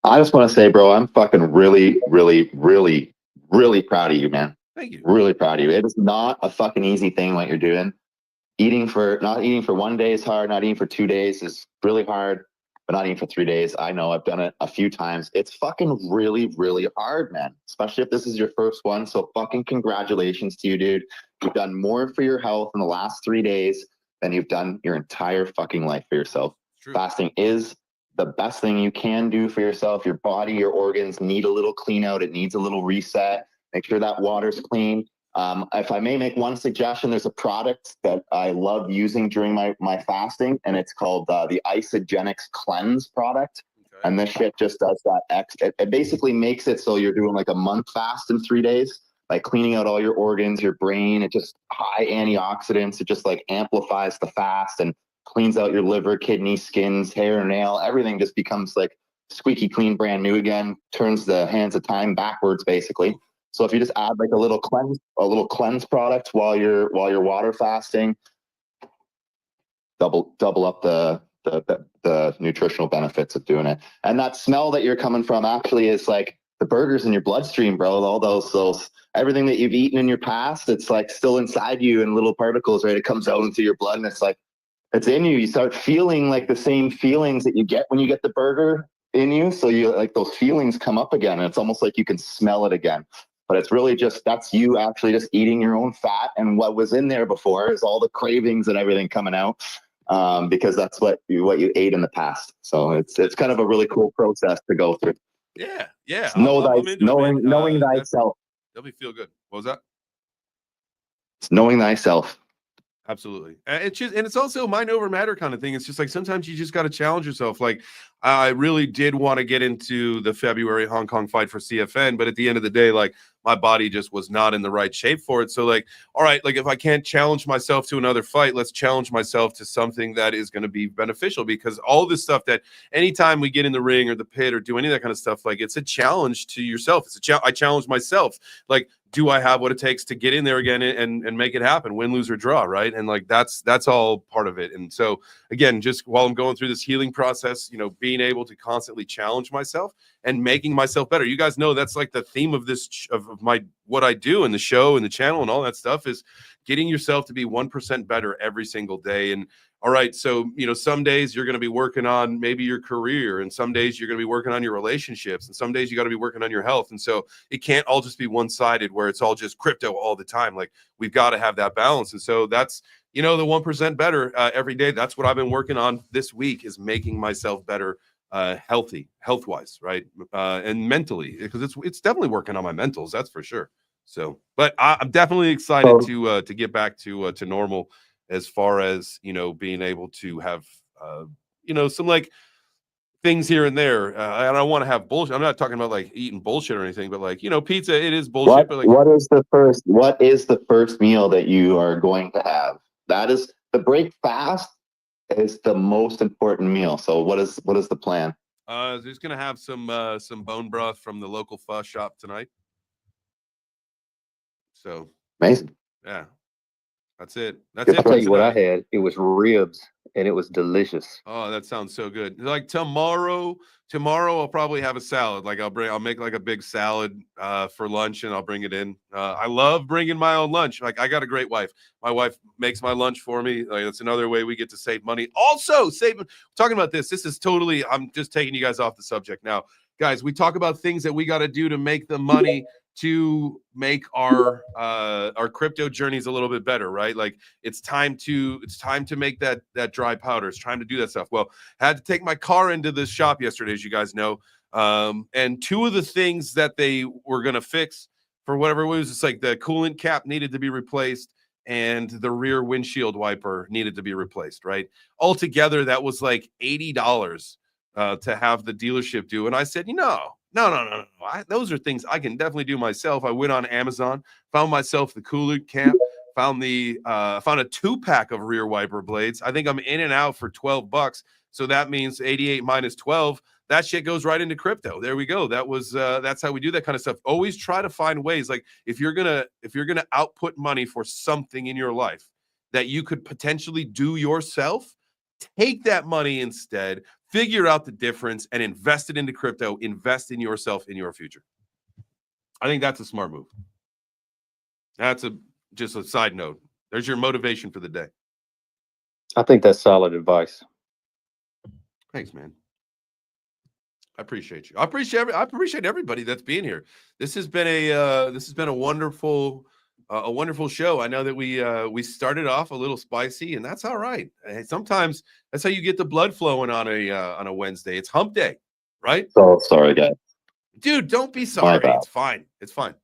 I just want to say, bro, I'm fucking really, really, really, really proud of you, man. Thank you. Really proud of you. It is not a fucking easy thing what you're doing. Not eating for 1 day is hard. Not eating for 2 days is really hard. But not eating for 3 days, I know, I've done it a few times. It's fucking really, really hard, man. Especially if this is your first one. So fucking congratulations to you, dude. You've done more for your health in the last 3 days than you've done your entire fucking life for yourself. True. Fasting is the best thing you can do for yourself. Your body, your organs need a little clean out. It needs a little reset. Make sure that water's clean. If I may make one suggestion, there's a product that I love using during my fasting, and it's called the Isogenics Cleanse product. Okay. And this shit just does that. It basically makes it so you're doing like a month fast in 3 days, like cleaning out all your organs, your brain. It just high antioxidants. It just like amplifies the fast and cleans out your liver, kidney, skins, hair, nail. Everything just becomes like squeaky clean, brand new again, turns the hands of time backwards, basically. So if you just add like a little cleanse product while you're water fasting, double up the nutritional benefits of doing it. And that smell that you're coming from actually is like the burgers in your bloodstream, bro. All those everything that you've eaten in your past, it's like still inside you in little particles, right? It comes out into your blood and it's like it's in you. You start feeling like the same feelings that you get when you get the burger in you. So you like those feelings come up again, and it's almost like you can smell it again. But it's really just that's you actually just eating your own fat, and what was in there before is all the cravings and everything coming out, because that's what you ate in the past. So it's kind of a really cool process to go through. Yeah, yeah. Knowing thyself. That'll be feel good. What was that? It's knowing thyself. Absolutely. It's also a mind over matter kind of thing. It's just like sometimes you just got to challenge yourself. Like I really did want to get into the February Hong Kong fight for CFN, but at the end of the day, like my body just was not in the right shape for it. So like, all right, like if I can't challenge myself to another fight, let's challenge myself to something that is going to be beneficial, because all this stuff that anytime we get in the ring or the pit or do any of that kind of stuff, like it's a challenge to yourself. I challenge myself. Like, do I have what it takes to get in there again and make it happen, win, lose, or draw, right? And like that's all part of it. And so again, just while I'm going through this healing process, you know, being able to constantly challenge myself and making myself better. You guys know that's like the theme of this of my what I do in the show and the channel and all that stuff is getting yourself to be 1% better every single day. And all right, so you know, some days you're going to be working on maybe your career, and some days you're going to be working on your relationships, and some days you got to be working on your health. And so it can't all just be one-sided where it's all just crypto all the time. Like we've got to have that balance. And so that's, you know, the 1% better every day. That's what I've been working on this week, is making myself better, health-wise, right, and mentally, because it's definitely working on my mentals, that's for sure. So, but I'm definitely excited to get back to normal, as far as, you know, being able to have, you know, some like things here and there. And I don't want to have bullshit. I'm not talking about like eating bullshit or anything, but like, you know, pizza, it is bullshit. But like, what is the first meal that you are going to have? That is the break fast is the most important meal. So what is the plan? Just gonna have some bone broth from the local pho shop tonight. So amazing. Yeah. That's it. I'll tell you what I had. It was ribs, and it was delicious. Oh, that sounds so good. Like tomorrow I'll probably have a salad. Like I'll make like a big salad for lunch, and I'll bring it in. I love bringing my own lunch. Like I got a great wife. My wife makes my lunch for me. Like that's another way we get to save money. Also, talking about this. This is totally. I'm just taking you guys off the subject now, guys. We talk about things that we got to do to make the money to make our crypto journeys a little bit better, right? Like it's time to make that dry powder. It's time to do that stuff. Well, I had to take my car into this shop yesterday, as you guys know. And two of the things that they were going to fix, for whatever it was, it's like the coolant cap needed to be replaced and the rear windshield wiper needed to be replaced, right? Altogether, that was like $80 to have the dealership do. And I said, no. Those are things I can definitely do myself. I went on Amazon, found myself the coolant cap, found a 2-pack of rear wiper blades. I think I'm in and out for $12. So that means 88 minus 12. That shit goes right into crypto. There we go. That's how we do that kind of stuff. Always try to find ways. Like if you're gonna output money for something in your life that you could potentially do yourself, take that money instead, figure out the difference, and invest it into crypto. Invest in yourself, in your future. I think that's a smart move. That's just a side note. There's your motivation for the day. I think that's solid advice. Thanks, man. I appreciate you. I appreciate everybody that's being here. This has been a wonderful show. I know that we started off a little spicy, and that's all right. Sometimes that's how you get the blood flowing on a Wednesday. It's hump day, right? So sorry, guys. Dude, don't be sorry. It's fine. It's fine.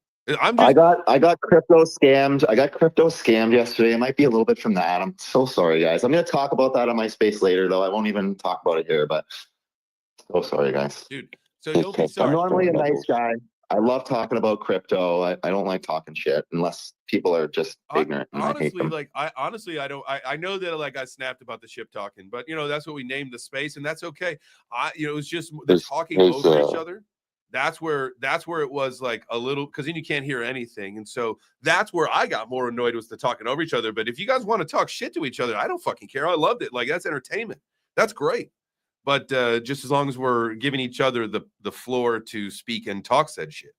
I got crypto scammed. I got crypto scammed yesterday. It might be a little bit from that. I'm so sorry, guys. I'm gonna talk about that on my space later, though. I won't even talk about it here. But so sorry, guys. Dude, so don't be sorry. I'm normally a nice guy. I love talking about crypto. I don't like talking shit unless people are just ignorant. And Honestly, I hate them. like I don't. I know that like I snapped about the ship talking, but you know that's what we named the space, and that's okay. It was just the talking over each other. That's where it was like a little, because then you can't hear anything, and so that's where I got more annoyed, was the talking over each other. But if you guys want to talk shit to each other, I don't fucking care. I loved it. Like, that's entertainment. That's great. But just as long as we're giving each other the floor to speak and talk said shit.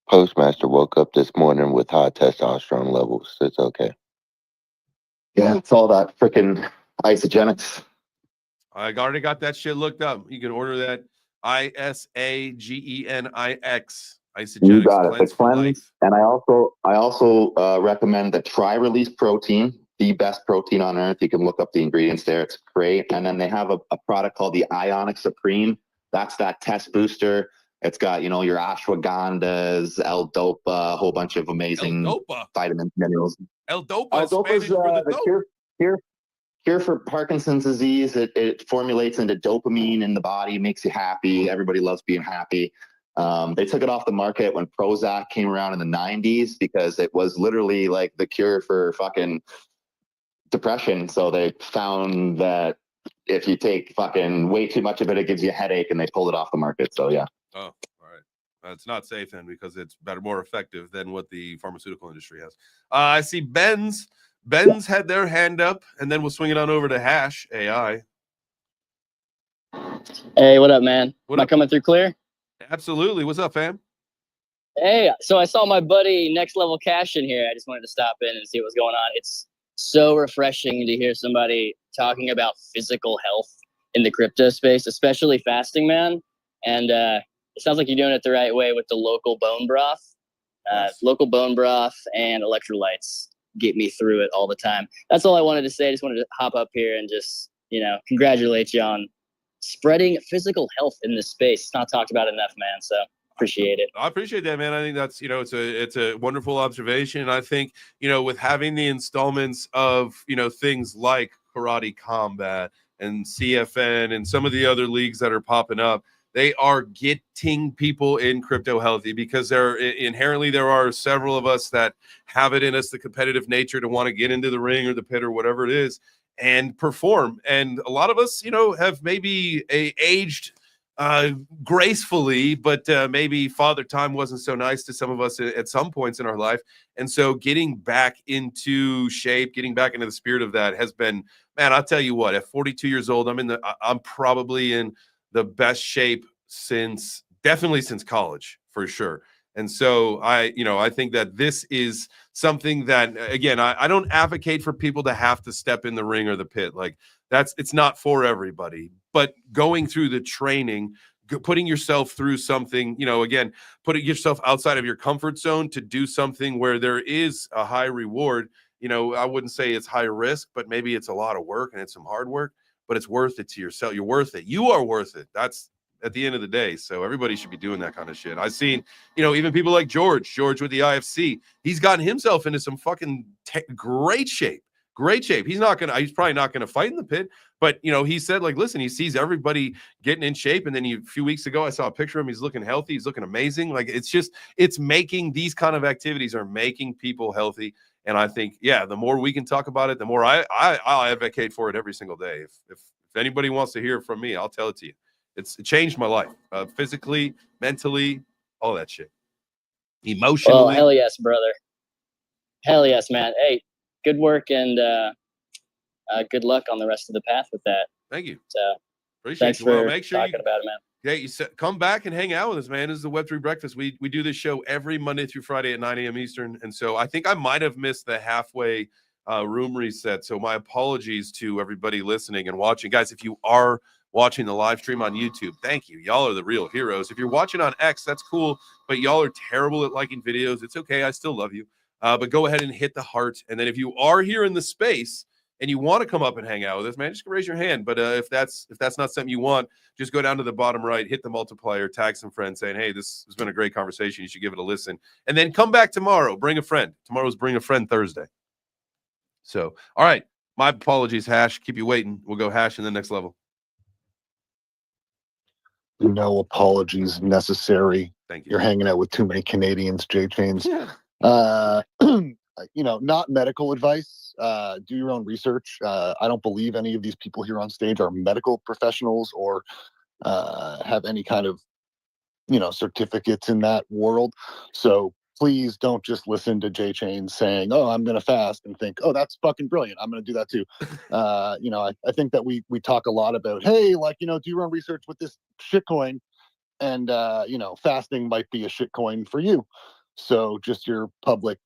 Postmaster woke up this morning with high testosterone levels. It's okay. Yeah, it's all that freaking isogenics. I already got that shit looked up. You can order that ISAGENIX. Isogenics. You got it. Cleanse The for cleanse. life. And I also recommend the Tri-Release protein, the best protein on earth. You can look up the ingredients there. It's great. And then they have a product called the Ionic Supreme. That's that test booster. It's got, you know, your ashwagandhas, L-Dopa, a whole bunch of amazing vitamins, minerals. L-Dopa is L-Dopa's the cure for Parkinson's disease. It formulates into dopamine in the body, makes you happy. Everybody loves being happy. They took it off the market when Prozac came around in the 90s because it was literally like the cure for fucking depression. So they found that if you take fucking way too much of it, it gives you a headache, and they pulled it off the market. So yeah. Oh, all right. It's not safe then, because it's better, more effective than what the pharmaceutical industry has. I see Ben's had their hand up, and then we'll swing it on over to Hash AI. Hey, what up, man? Am I coming through clear? Absolutely. What's up, fam? Hey, so I saw my buddy Next Level Cash in here. I just wanted to stop in and see what's going on. It's so refreshing to hear somebody talking about physical health in the crypto space, especially fasting, man. And it sounds like you're doing it the right way with the local bone broth. Local bone broth and electrolytes get me through it all the time. That's all I wanted to say. I just wanted to hop up here and just, you know, congratulate you on spreading physical health in this space. It's not talked about enough, man. So appreciate it. I appreciate that, man. I think that's, you know, it's a wonderful observation. And I think, you know, with having the installments of, you know, things like Karate Combat and CFN and some of the other leagues that are popping up, they are getting people in crypto healthy, because there are several of us that have it in us, the competitive nature, to want to get into the ring or the pit or whatever it is and perform. And a lot of us, you know, have maybe aged gracefully, but maybe Father Time wasn't so nice to some of us at some points in our life. And so getting back into shape, getting back into the spirit of that has been, man, I'll tell you what, at 42 years old, I'm probably in the best shape definitely since college, for sure. And so I think that this is something that, again, I don't advocate for people to have to step in the ring or the pit. Like, it's not for everybody, but going through the training, putting yourself through something, you know, again, putting yourself outside of your comfort zone to do something where there is a high reward. You know, I wouldn't say it's high risk, but maybe it's a lot of work and it's some hard work, but it's worth it to yourself. You're worth it. You are worth it. That's at the end of the day. So everybody should be doing that kind of shit. I've seen, you know, even people like George with the IFC, he's gotten himself into some fucking great shape. He's probably not going to fight in the pit, but you know, he said, like, listen, he sees everybody getting in shape. And then a few weeks ago, I saw a picture of him. He's looking healthy. He's looking amazing. Like, it's making, these kind of activities are making people healthy. And I think, yeah, the more we can talk about it, the more I'll advocate for it every single day. If anybody wants to hear it from me, I'll tell it to you. It changed my life, physically, mentally, all that shit. Emotionally. Well, hell yes, brother. Hell yes, man. Hey, good work, and good luck on the rest of the path with that. Thank you. So, appreciate thanks you. for Well, make sure talking about it, man. Yeah, you come back and hang out with us, man. This is the Web3 Breakfast. We do this show every Monday through Friday at 9 a.m. Eastern. And so I think I might have missed the halfway room reset. So my apologies to everybody listening and watching. Guys, if you are watching the live stream on YouTube, thank you. Y'all are the real heroes. If you're watching on X, that's cool, but y'all are terrible at liking videos. It's okay. I still love you. But go ahead and hit the heart. And then if you are here in the space and you want to come up and hang out with us, man, just raise your hand. But if that's not something you want, just go down to the bottom right, hit the multiplier, tag some friends saying, hey, this has been a great conversation. You should give it a listen. And then come back tomorrow. Bring a friend. Tomorrow's Bring a Friend Thursday. So, all right. My apologies, Hash. Keep you waiting. We'll go Hash in the next level. No apologies necessary. Thank you. You're hanging out with too many Canadians, JChains. Yeah. Not medical advice. Do your own research. I don't believe any of these people here on stage are medical professionals or have any kind of, certificates in that world. So please don't just listen to JChains saying, "Oh, I'm going to fast," and think, "Oh, that's fucking brilliant. I'm going to do that too." I think that we talk a lot about, hey, do your own research with this shitcoin, and fasting might be a shitcoin for you. So just your public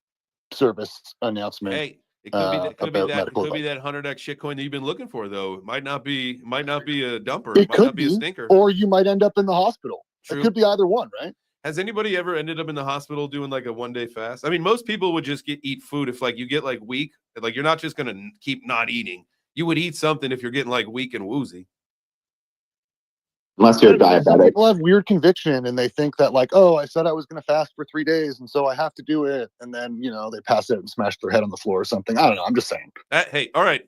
service announcement. Hey, it could be that. Could be that. It could be advice. that 100x shitcoin that you've been looking for, though. It might not be a dumper. It might could not be a stinker. or you might end up in the hospital. True. It could be either one, right? Has anybody ever ended up in the hospital doing like a 1 day fast? I mean, most people would just eat food if you get weak. You're not just gonna keep not eating. You would eat something if you're getting weak and woozy. Unless you're diabetic. People have weird conviction and they think that oh, I said I was going to fast for 3 days and so I have to do it. And then, they pass out and smash their head on the floor or something. I don't know. I'm just saying. Hey, all right.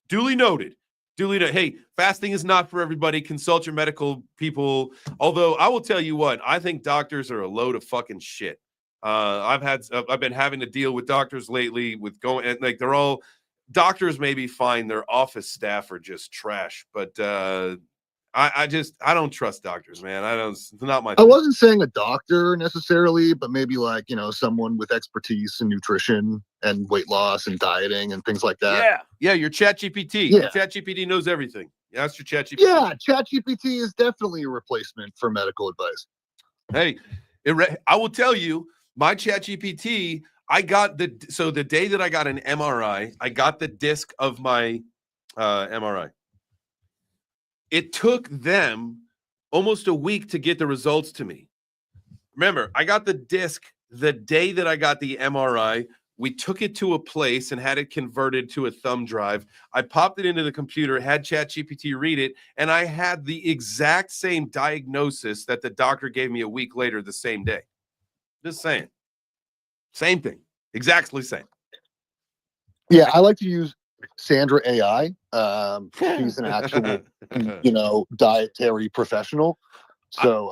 Duly noted. Hey, fasting is not for everybody. Consult your medical people. Although I will tell you what, I think doctors are a load of fucking shit. I've been having to deal with doctors lately with they're all doctors may be fine. Their office staff are just trash. But I don't trust doctors, man. It's not my thing. I wasn't saying a doctor necessarily, but maybe someone with expertise in nutrition and weight loss and dieting and things like that. Yeah, your ChatGPT. Yeah. Your ChatGPT knows everything. That's your ChatGPT. Yeah, ChatGPT is definitely a replacement for medical advice. Hey, I will tell you, my ChatGPT, I got the day that I got an MRI, I got the disc of my MRI. It took them almost a week to get the results to me. Remember, I got the disc the day that I got the MRI. We took it to a place and had it converted to a thumb drive. I popped it into the computer, had ChatGPT read it, and I had the exact same diagnosis that the doctor gave me a week later the same day. Just saying. Same thing. Exactly same. Yeah, I like to use Sandra AI. She's an actual, dietary professional. So,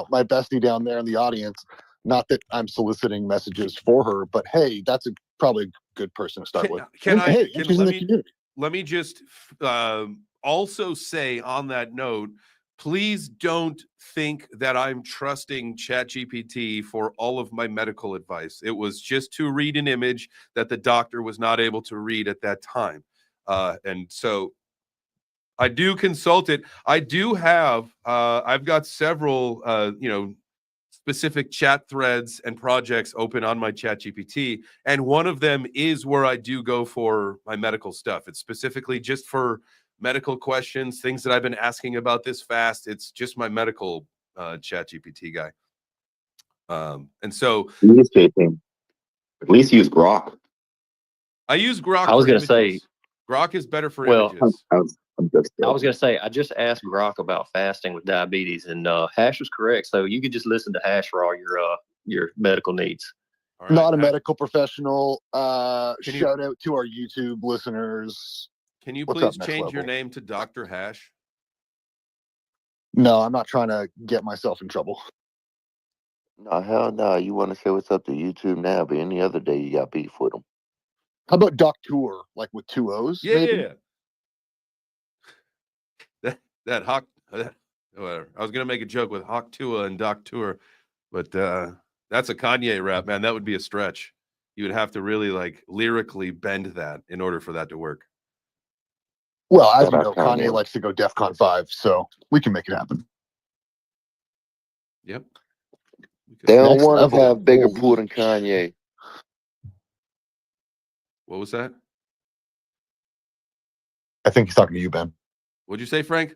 my bestie down there in the audience, not that I'm soliciting messages for her, but hey, that's probably a good person to start with. Let me just also say on that note, please don't think that I'm trusting ChatGPT for all of my medical advice. It was just to read an image that the doctor was not able to read at that time. And so I do consult it. I do have, I've got several, specific chat threads and projects open on my ChatGPT. And one of them is where I do go for my medical stuff. It's specifically just for medical questions, things that I've been asking about this fast. It's just my medical ChatGPT guy. And so at least use Grok. I use Grok. I was going to say Grok is better for images. I was going to say, I just asked Grok about fasting with diabetes, and Hash was correct. So you could just listen to Hash for all your medical needs. Right. Not a medical professional. Shout out to our YouTube listeners. Can you please change your name to Dr. Hash? No, I'm not trying to get myself in trouble. No, hell no. You want to say what's up to YouTube now, but any other day you got beef with them. How about Doctor, with 2 O's? Yeah, maybe? Yeah. That Hawk, whatever. I was gonna make a joke with Hawk Tua and Doctor, but that's a Kanye rap, man. That would be a stretch. You would have to really lyrically bend that in order for that to work. Well, as you know, Kanye likes to go DEFCON 5, so we can make it happen. Yep. They don't want to have bigger pool than Kanye. What was that? I think he's talking to you, Ben. What'd you say, Frank?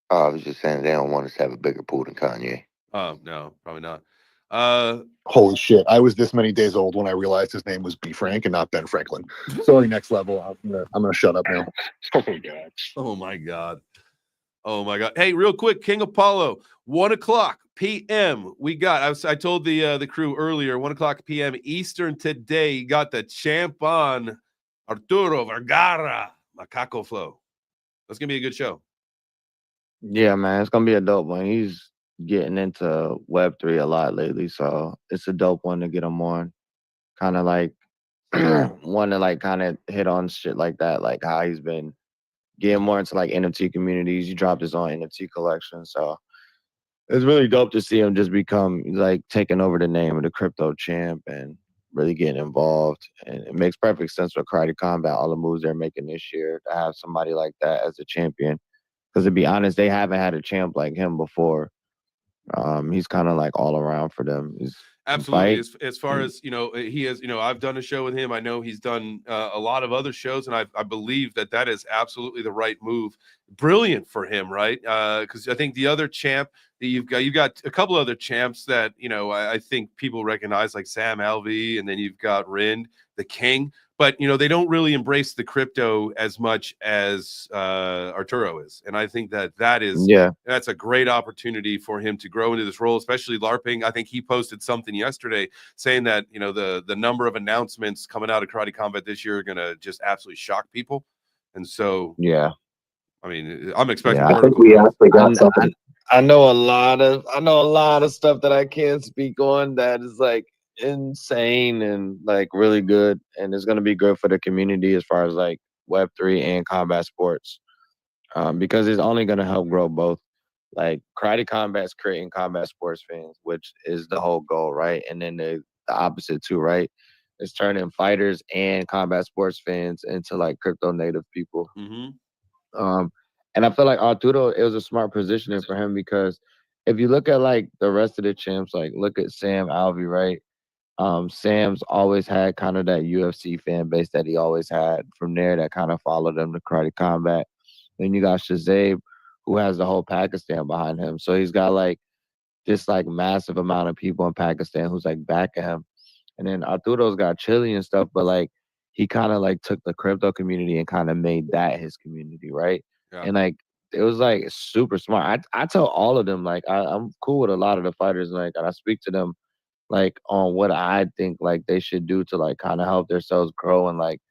I was just saying they don't want us to have a bigger pool than Kanye. Oh, no, probably not. Holy shit. I was this many days old when I realized his name was B. Frank and not Ben Franklin. Sorry, next level. I'm gonna shut up now. Oh my God. Oh my God. Hey, real quick, King Apollo, 1:00 p.m. We got, I told the crew earlier, 1:00 p.m. Eastern today. You got the champ on, Arturo Vergara, Macaco Flow. That's gonna be a good show. Yeah, man, it's gonna be a dope one. He's getting into Web3 a lot lately, so it's a dope one to get him on. Kind of like want to like kind of hit on shit like that, like how he's been getting more into like NFT communities. He dropped his own NFT collection, so it's really dope to see him just become like taking over the name of the crypto champ and really getting involved. And it makes perfect sense for Karate Combat, all the moves they're making this year, to have somebody like that as a champion. Because to be honest, they haven't had a champ like him before. He's kind of like all around for them. He's Absolutely. As far as, he has, I've done a show with him. I know he's done a lot of other shows, and I believe that is absolutely the right move. Brilliant for him, right? Because I think the other champ that you've got a couple other champs that, I think people recognize, like Sam Alvey, and then you've got Rind, the King. But, they don't really embrace the crypto as much as Arturo is. And I think that's a great opportunity for him to grow into this role, especially LARPing. I think he posted something yesterday saying that, the number of announcements coming out of Karate Combat this year are going to just absolutely shock people. And so, I mean, I'm expecting. I think we actually got something. I know a lot of stuff that I can't speak on that is like insane and like really good, and it's going to be good for the community as far as like Web3 and combat sports, because it's only going to help grow both. Like Karate Combat's creating combat sports fans, which is the whole goal, right? And then the opposite too, right? It's turning fighters and combat sports fans into like crypto native people. And I feel like Arturo, it was a smart positioning for him, because if you look at like the rest of the champs, like look at Sam Alvey, right? Sam's always had kind of that UFC fan base that he always had from there that kind of followed him to Karate Combat. Then you got Shazabe, who has the whole Pakistan behind him. So he's got like this like massive amount of people in Pakistan who's like backing him. And then Arturo's got Chile and stuff, but like he kind of like took the crypto community and kind of made that his community, right? Yeah. And like it was like super smart. I tell all of them, like I'm cool with a lot of the fighters, like, and I speak to them like on what I think like they should do to like kind of help themselves grow and like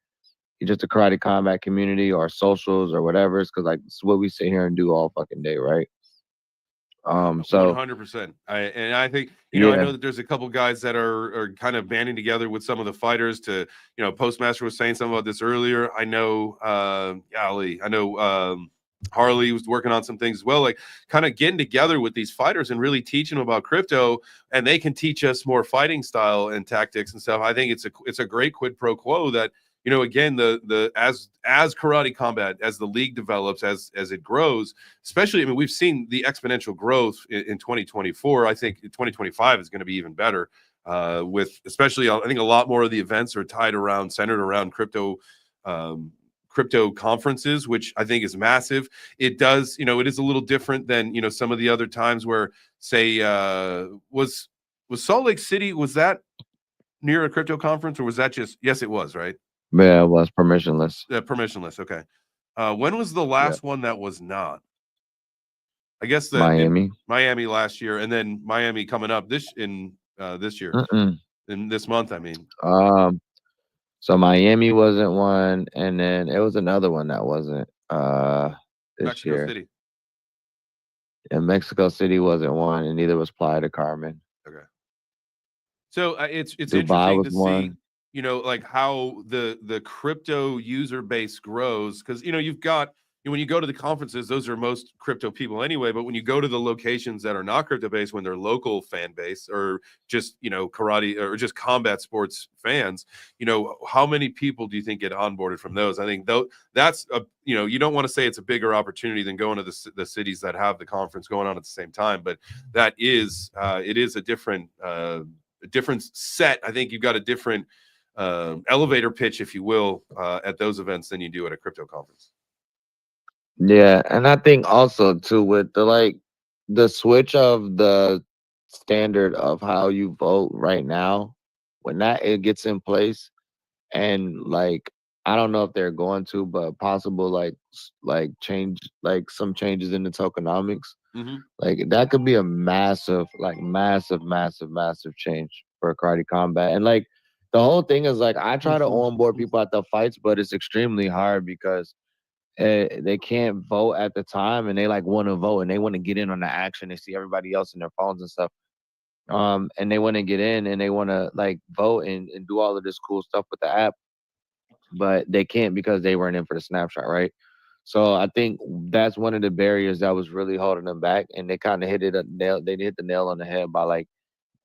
just the Karate Combat community or socials or whatever. It's because like it's what we sit here and do all fucking day, right? So 100%. I think I know that there's a couple guys that are kind of banding together with some of the fighters to, Postmaster was saying something about this earlier. I know Harley was working on some things as well, like kind of getting together with these fighters and really teaching them about crypto, and they can teach us more fighting style and tactics and stuff. I think it's a great quid pro quo that, again, as Karate Combat, as the league develops, as it grows, especially, I mean, we've seen the exponential growth in 2024. I think 2025 is going to be even better, with especially, I think a lot more of the events are centered around crypto conferences, which I think is massive. It does, it is a little different than, some of the other times where, say, was Salt Lake City, was that near a crypto conference, or was that just, yes, it was, right? Yeah, it was permissionless. Permissionless. Okay. When was the last one that was not? I guess Miami last year, and then Miami coming up this year, in this month. I mean, so Miami wasn't one, and then it was another one that wasn't this Mexico year. City. And Mexico City wasn't one, and neither was Playa del Carmen. Okay. So it's Dubai interesting was to one. see, like how the crypto user base grows, because you've got, when you go to the conferences, those are most crypto people anyway, but when you go to the locations that are not crypto based, when they're local fan base or just karate or just combat sports fans, how many people do you think get onboarded from those? I think that's you don't want to say it's a bigger opportunity than going to the cities that have the conference going on at the same time, but that is it is a different set. I think you've got a different elevator pitch, if you will, at those events than you do at a crypto conference. Yeah, and I think also too with the switch of the standard of how you vote right now, when it gets in place, and like I don't know if they're going to, but possible like change, like some changes in the tokenomics, like that could be a massive change for Karate Combat. And like the whole thing is like I try to onboard people at the fights, but it's extremely hard because they can't vote at the time, and they like want to vote and they want to get in on the action. They see everybody else in their phones and stuff. And they want to get in and they want to like vote and do all of this cool stuff with the app, but they can't because they weren't in for the snapshot, right? So I think that's one of the barriers that was really holding them back, and they kind of hit the nail on the head by like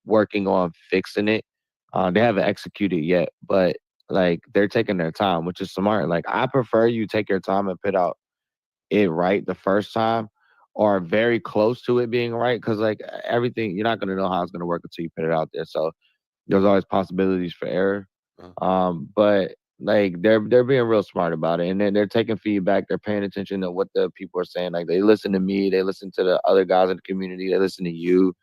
working on fixing it. They haven't executed yet, but like they're taking their time, which is smart. Like I prefer you take your time and put out it right the first time or very close to it being right, because like everything, you're not going to know how it's going to work until you put it out there. So there's always possibilities for error. But like they're being real smart about it, and then they're taking feedback. They're paying attention to what the people are saying. Like they listen to me, they listen to the other guys in the community, they listen to you,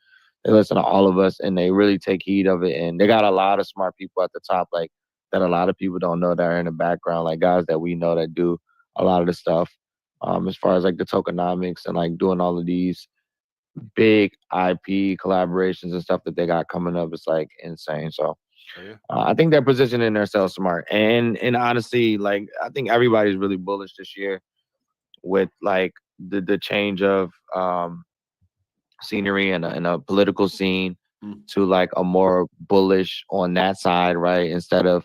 they listen to all of us, and they really take heed of it. And they got a lot of smart people at the top, like that a lot of people don't know that are in the background, like guys that we know that do a lot of the stuff. As far as like the tokenomics and like doing all of these big IP collaborations and stuff that they got coming up, it's like insane. So I think they're positioning themselves smart. And honestly, like I think everybody's really bullish this year with like the change of scenery and a political scene to like a more bullish on that side, right? Instead of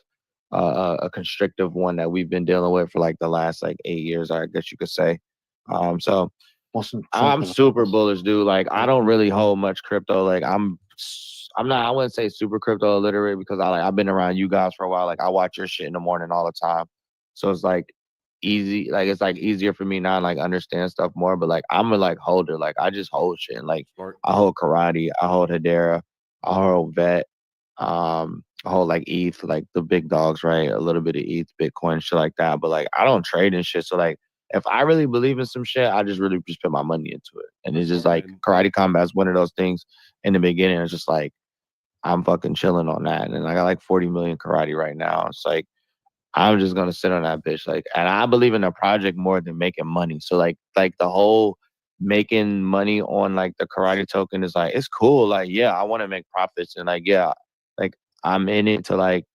a constrictive one that we've been dealing with for like the last like 8 years, I guess you could say. So I'm super bullish, dude. Like I don't really hold much crypto. Like I'm not, I wouldn't say super crypto illiterate because I've been around you guys for a while. Like I watch your shit in the morning all the time. So it's like easy, like it's like easier for me now to like understand stuff more. But like I'm a like holder. Like I just hold shit. And, like I hold karate, I hold Hedera, I hold vet. I hold like ETH, like the big dogs, right? A little bit of ETH, Bitcoin, shit like that. But like I don't trade and shit. So like if I really believe in some shit, I just really just put my money into it. And it's just like karate combat is one of those things in the beginning. It's just like I'm fucking chilling on that. And I got like 40 million karate right now. It's like I'm just gonna sit on that bitch. Like, and I believe in the project more than making money. So like the whole making money on like the karate token is like it's cool. Like, yeah, I want to make profits and like yeah, like I'm in it to like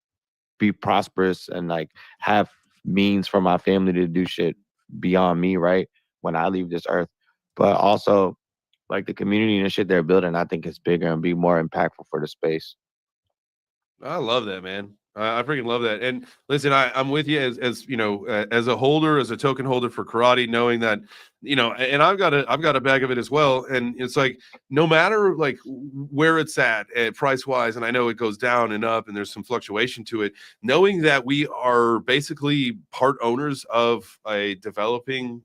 be prosperous and like have means for my family to do shit beyond me, right? When I leave this earth. But also like the community and the shit they're building, I think is bigger and be more impactful for the space. I love that, man. I freaking love that. And listen, I'm with you as you know, as a holder, as a token holder for karate, knowing that, you know, and I've got a bag of it as well. And it's like, no matter like where it's at price wise, and I know it goes down and up and there's some fluctuation to it, knowing that we are basically part owners of a developing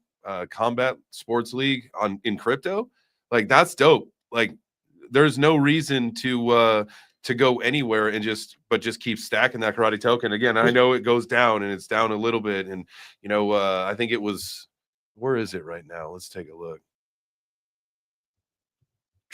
combat sports league in crypto, like that's dope. Like there's no reason to go anywhere and just keep stacking that karate token. Again, I know it goes down and it's down a little bit. And, you know, I think it was, where is it right now? Let's take a look.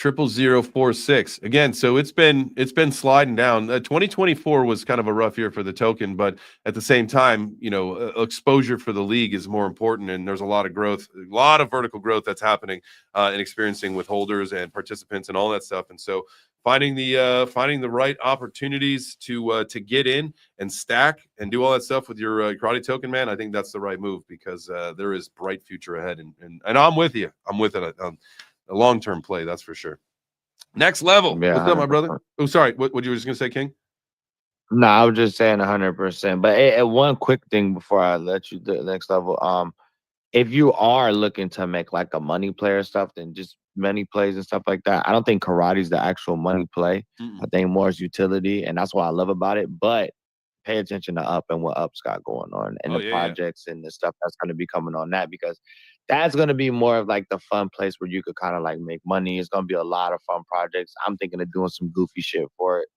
00046 again. So it's been sliding down. 2024 was kind of a rough year for the token, but at the same time, you know, exposure for the league is more important. And there's a lot of growth, a lot of vertical growth that's happening and experiencing with holders and participants and all that stuff. And so finding the right opportunities to get in and stack and do all that stuff with your karate token, man, I think that's the right move because there is bright future ahead. And I'm with you. I'm with it. A long-term play, that's for sure. Next level. Yeah, what's up, my 100%. brother? Oh, sorry. What you were just gonna say, King? No, I was just saying 100%. But one quick thing before I let you do the next level. If you are looking to make like a money player stuff, then just money plays and stuff like that. I don't think karate's the actual money play. I think more is utility, and that's what I love about it. But pay attention to Up and what Up's got going on and the projects and the stuff that's going to be coming on that, because that's going to be more of like the fun place where you could kind of like make money. It's going to be a lot of fun projects. I'm thinking of doing some goofy shit for it.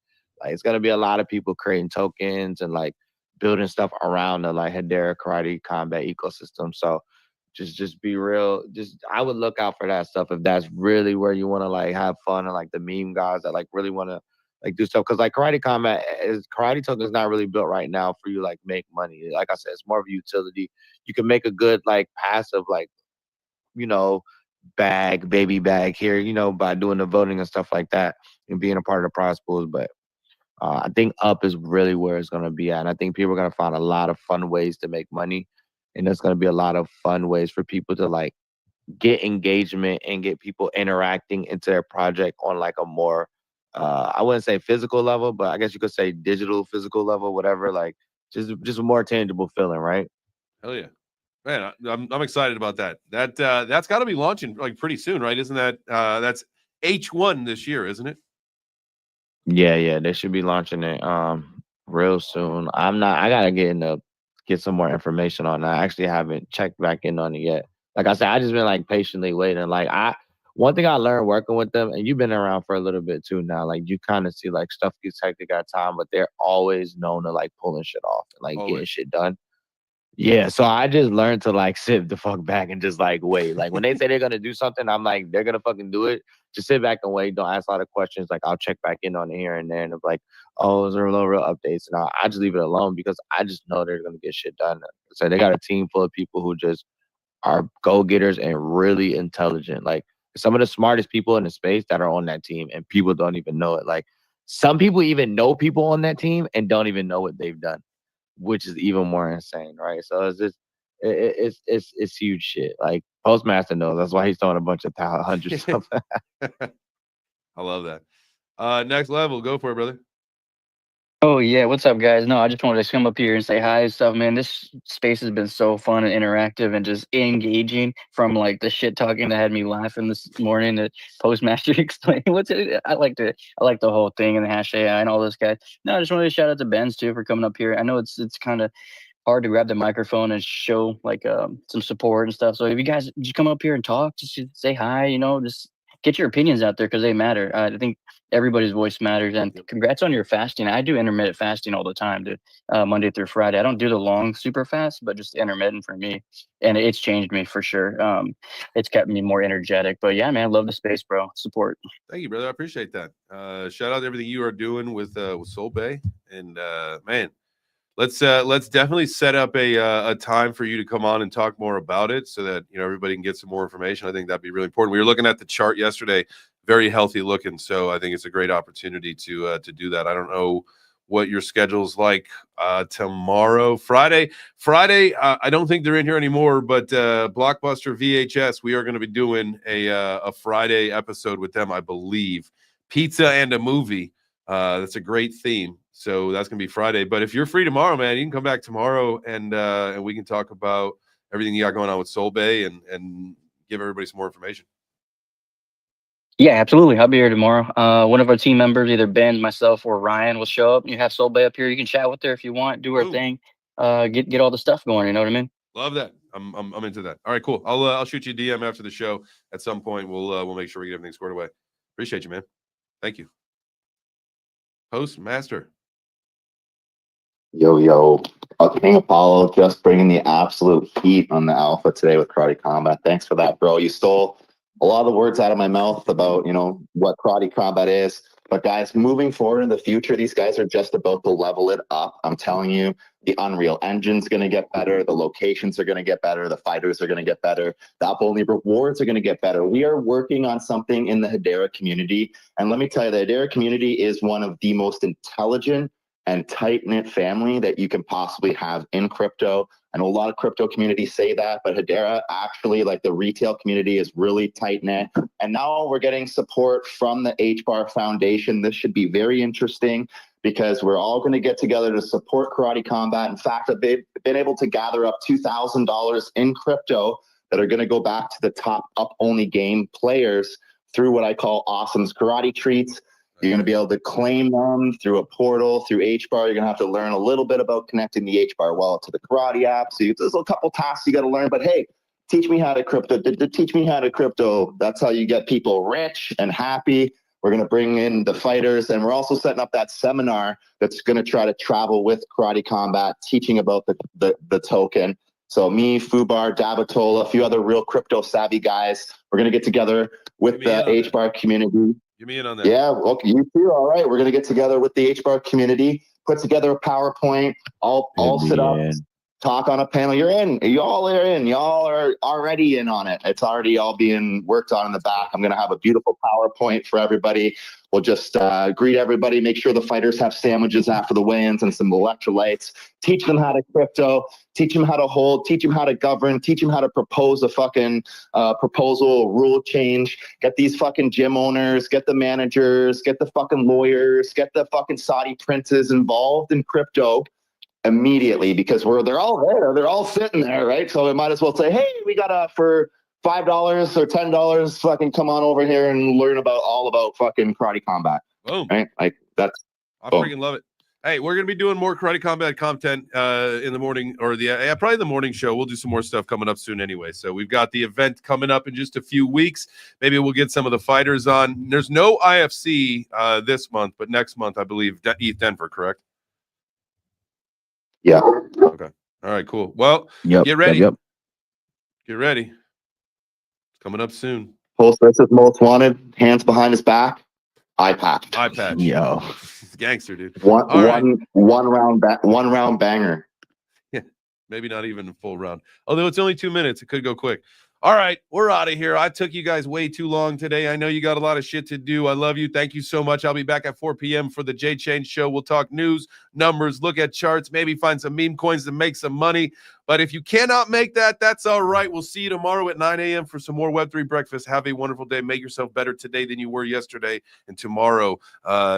Like it's going to be a lot of people creating tokens and like building stuff around the like Hedera karate combat ecosystem. So just be real. I would look out for that stuff if that's really where you want to like have fun and like the meme guys that like really want to like do stuff. Cause like karate token is not really built right now for you like make money. Like I said, it's more of a utility. You can make a good like passive like, you know, baby bag here, you know, by doing the voting and stuff like that and being a part of the prize pools. But I think Up is really where it's going to be at. And I think people are going to find a lot of fun ways to make money. and there's going to be a lot of fun ways for people to like get engagement and get people interacting into their project on like a more I wouldn't say physical level, but I guess you could say digital physical level, whatever, like just a more tangible feeling, right? Hell yeah. Man, I'm excited about that. That's got to be launching like pretty soon, right? Isn't that that's H1 this year, isn't it? Yeah, they should be launching it real soon. I gotta get some more information on that. I actually haven't checked back in on it yet. Like I said, I just been like patiently waiting. Like one thing I learned working with them, and you've been around for a little bit too now, like you kind of see like stuff gets hectic at time, but they're always known to like pulling shit off and like getting shit done. Yeah, so I just learned to like sit the fuck back and just like wait. Like when they say they're gonna do something, I'm like, they're gonna fucking do it. Just sit back and wait. Don't ask a lot of questions. Like I'll check back in on it here and there, and I'm like, oh, is there no real updates? And I just leave it alone because I just know they're gonna get shit done. So they got a team full of people who just are go getters and really intelligent. Like some of the smartest people in the space that are on that team, and people don't even know it. Like some people even know people on that team and don't even know what they've done, which is even more insane, right? So it's just it's huge shit. Like Postmaster knows. That's why he's throwing a bunch of hundred stuff. I love that. Next level, go for it, brother. Oh yeah, what's up, guys? No, I just wanted to come up here and say hi and stuff, man. This space has been so fun and interactive and just engaging. From like the shit talking that had me laughing this morning. That Postmaster explained what's it. I like the whole thing and the hash AI and all this guys. No, I just wanted to shout out to Benz too for coming up here. I know it's kind of hard to grab the microphone and show like some support and stuff. So if you guys just come up here and talk, just say hi, just get your opinions out there because they matter. I think everybody's voice matters. And congrats on your fasting. I do intermittent fasting all the time, dude. Monday through Friday. I don't do the long super fast, but just intermittent for me. And it's changed me for sure. It's kept me more energetic. But yeah, man, love the space, bro. Support. Thank you, brother. I appreciate that. Shout out to everything you are doing with Soul Bay. And man, let's definitely set up a time for you to come on and talk more about it so that everybody can get some more information. I think that'd be really important. We were looking at the chart yesterday, very healthy looking, so I think it's a great opportunity to do that. I don't know what your schedule's like tomorrow, Friday. I don't think they're in here anymore, but Blockbuster VHS, we are going to be doing a Friday episode with them, I believe. Pizza and a movie. That's a great theme. So that's going to be Friday. But if you're free tomorrow, man, you can come back tomorrow and we can talk about everything you got going on with Soul Bay and give everybody some more information. Yeah, absolutely. I'll be here tomorrow. One of our team members, either Ben, myself, or Ryan, will show up. You have Soul Bay up here. You can chat with her if you want. Do her thing. Get all the stuff going. You know what I mean? Love that. I'm into that. All right, cool. I'll shoot you a DM after the show at some point. We'll make sure we get everything squared away. Appreciate you, man. Thank you. Postmaster. Yo. King Apollo just bringing the absolute heat on the alpha today with Karate Combat. Thanks for that, bro. You stole a lot of the words out of my mouth about, what Karate Combat is. But guys, moving forward in the future, these guys are just about to level it up. I'm telling you, the Unreal Engine's going to get better. The locations are going to get better. The fighters are going to get better. The up-only rewards are going to get better. We are working on something in the Hedera community. And let me tell you, the Hedera community is one of the most intelligent and tight-knit family that you can possibly have in crypto. I know a lot of crypto communities say that, but Hedera actually, like the retail community, is really tight-knit. And now we're getting support from the HBAR Foundation. This should be very interesting because we're all going to get together to support Karate Combat. In fact, I've been able to gather up $2,000 in crypto that are going to go back to the top up-only game players through what I call Awesome's Karate Treats. You're going to be able to claim them through a portal, through HBAR. You're going to have to learn a little bit about connecting the HBAR wallet to the Karate app. So there's a couple tasks you got to learn. But hey, teach me how to crypto. Teach me how to crypto. That's how you get people rich and happy. We're going to bring in the fighters. And we're also setting up that seminar that's going to try to travel with Karate Combat, teaching about the token. So me, Fubar, Dabatola, a few other real crypto savvy guys. We're going to get together with the HBAR community. Give me in on that. Yeah, okay, you too. All right, we're gonna get together with the HBAR community, put together a PowerPoint, all set up, talk on a panel. You're in. You all are in. Y'all are already in on it. It's already all being worked on in the back. I'm going to have a beautiful PowerPoint for everybody. We'll just greet everybody, make sure the fighters have sandwiches after the weigh-ins and some electrolytes, teach them how to crypto, teach them how to hold, teach them how to govern, teach them how to propose a fucking proposal, rule change, get these fucking gym owners, get the managers, get the fucking lawyers, get the fucking Saudi princes involved in crypto immediately, because they're all there. They're all sitting there, right? So we might as well say, hey, we got for $5 or $10, fucking come on over here and learn all about fucking karate combat. Boom. Right? Like that's I freaking love it. Hey, we're gonna be doing more karate combat content in the morning, or probably the morning show. We'll do some more stuff coming up soon anyway. So we've got the event coming up in just a few weeks. Maybe we'll get some of the fighters on. There's no IFC this month, but next month I believe ETH Denver, correct? Yeah. Okay. All right, cool. Well, get ready. Yep. Get ready. It's coming up soon. Post versus most wanted, hands behind his back, eye patch. Eye patch. Yo. Gangster, dude. One All round banger. Yeah, maybe not even a full round. Although it's only 2 minutes, it could go quick. All right, we're out of here. I took you guys way too long today. I know you got a lot of shit to do. I love you. Thank you so much. I'll be back at 4 p.m. for the JChains show. We'll talk news, numbers, look at charts, maybe find some meme coins to make some money. But if you cannot make that, that's all right. We'll see you tomorrow at 9 a.m. for some more Web3 Breakfast. Have a wonderful day. Make yourself better today than you were yesterday. And tomorrow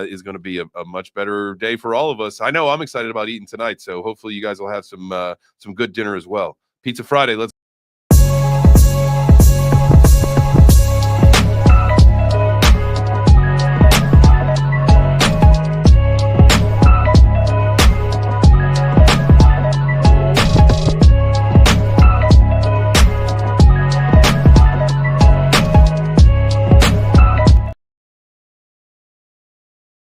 is going to be a much better day for all of us. I know I'm excited about eating tonight, so hopefully you guys will have some good dinner as well. Pizza Friday. Let's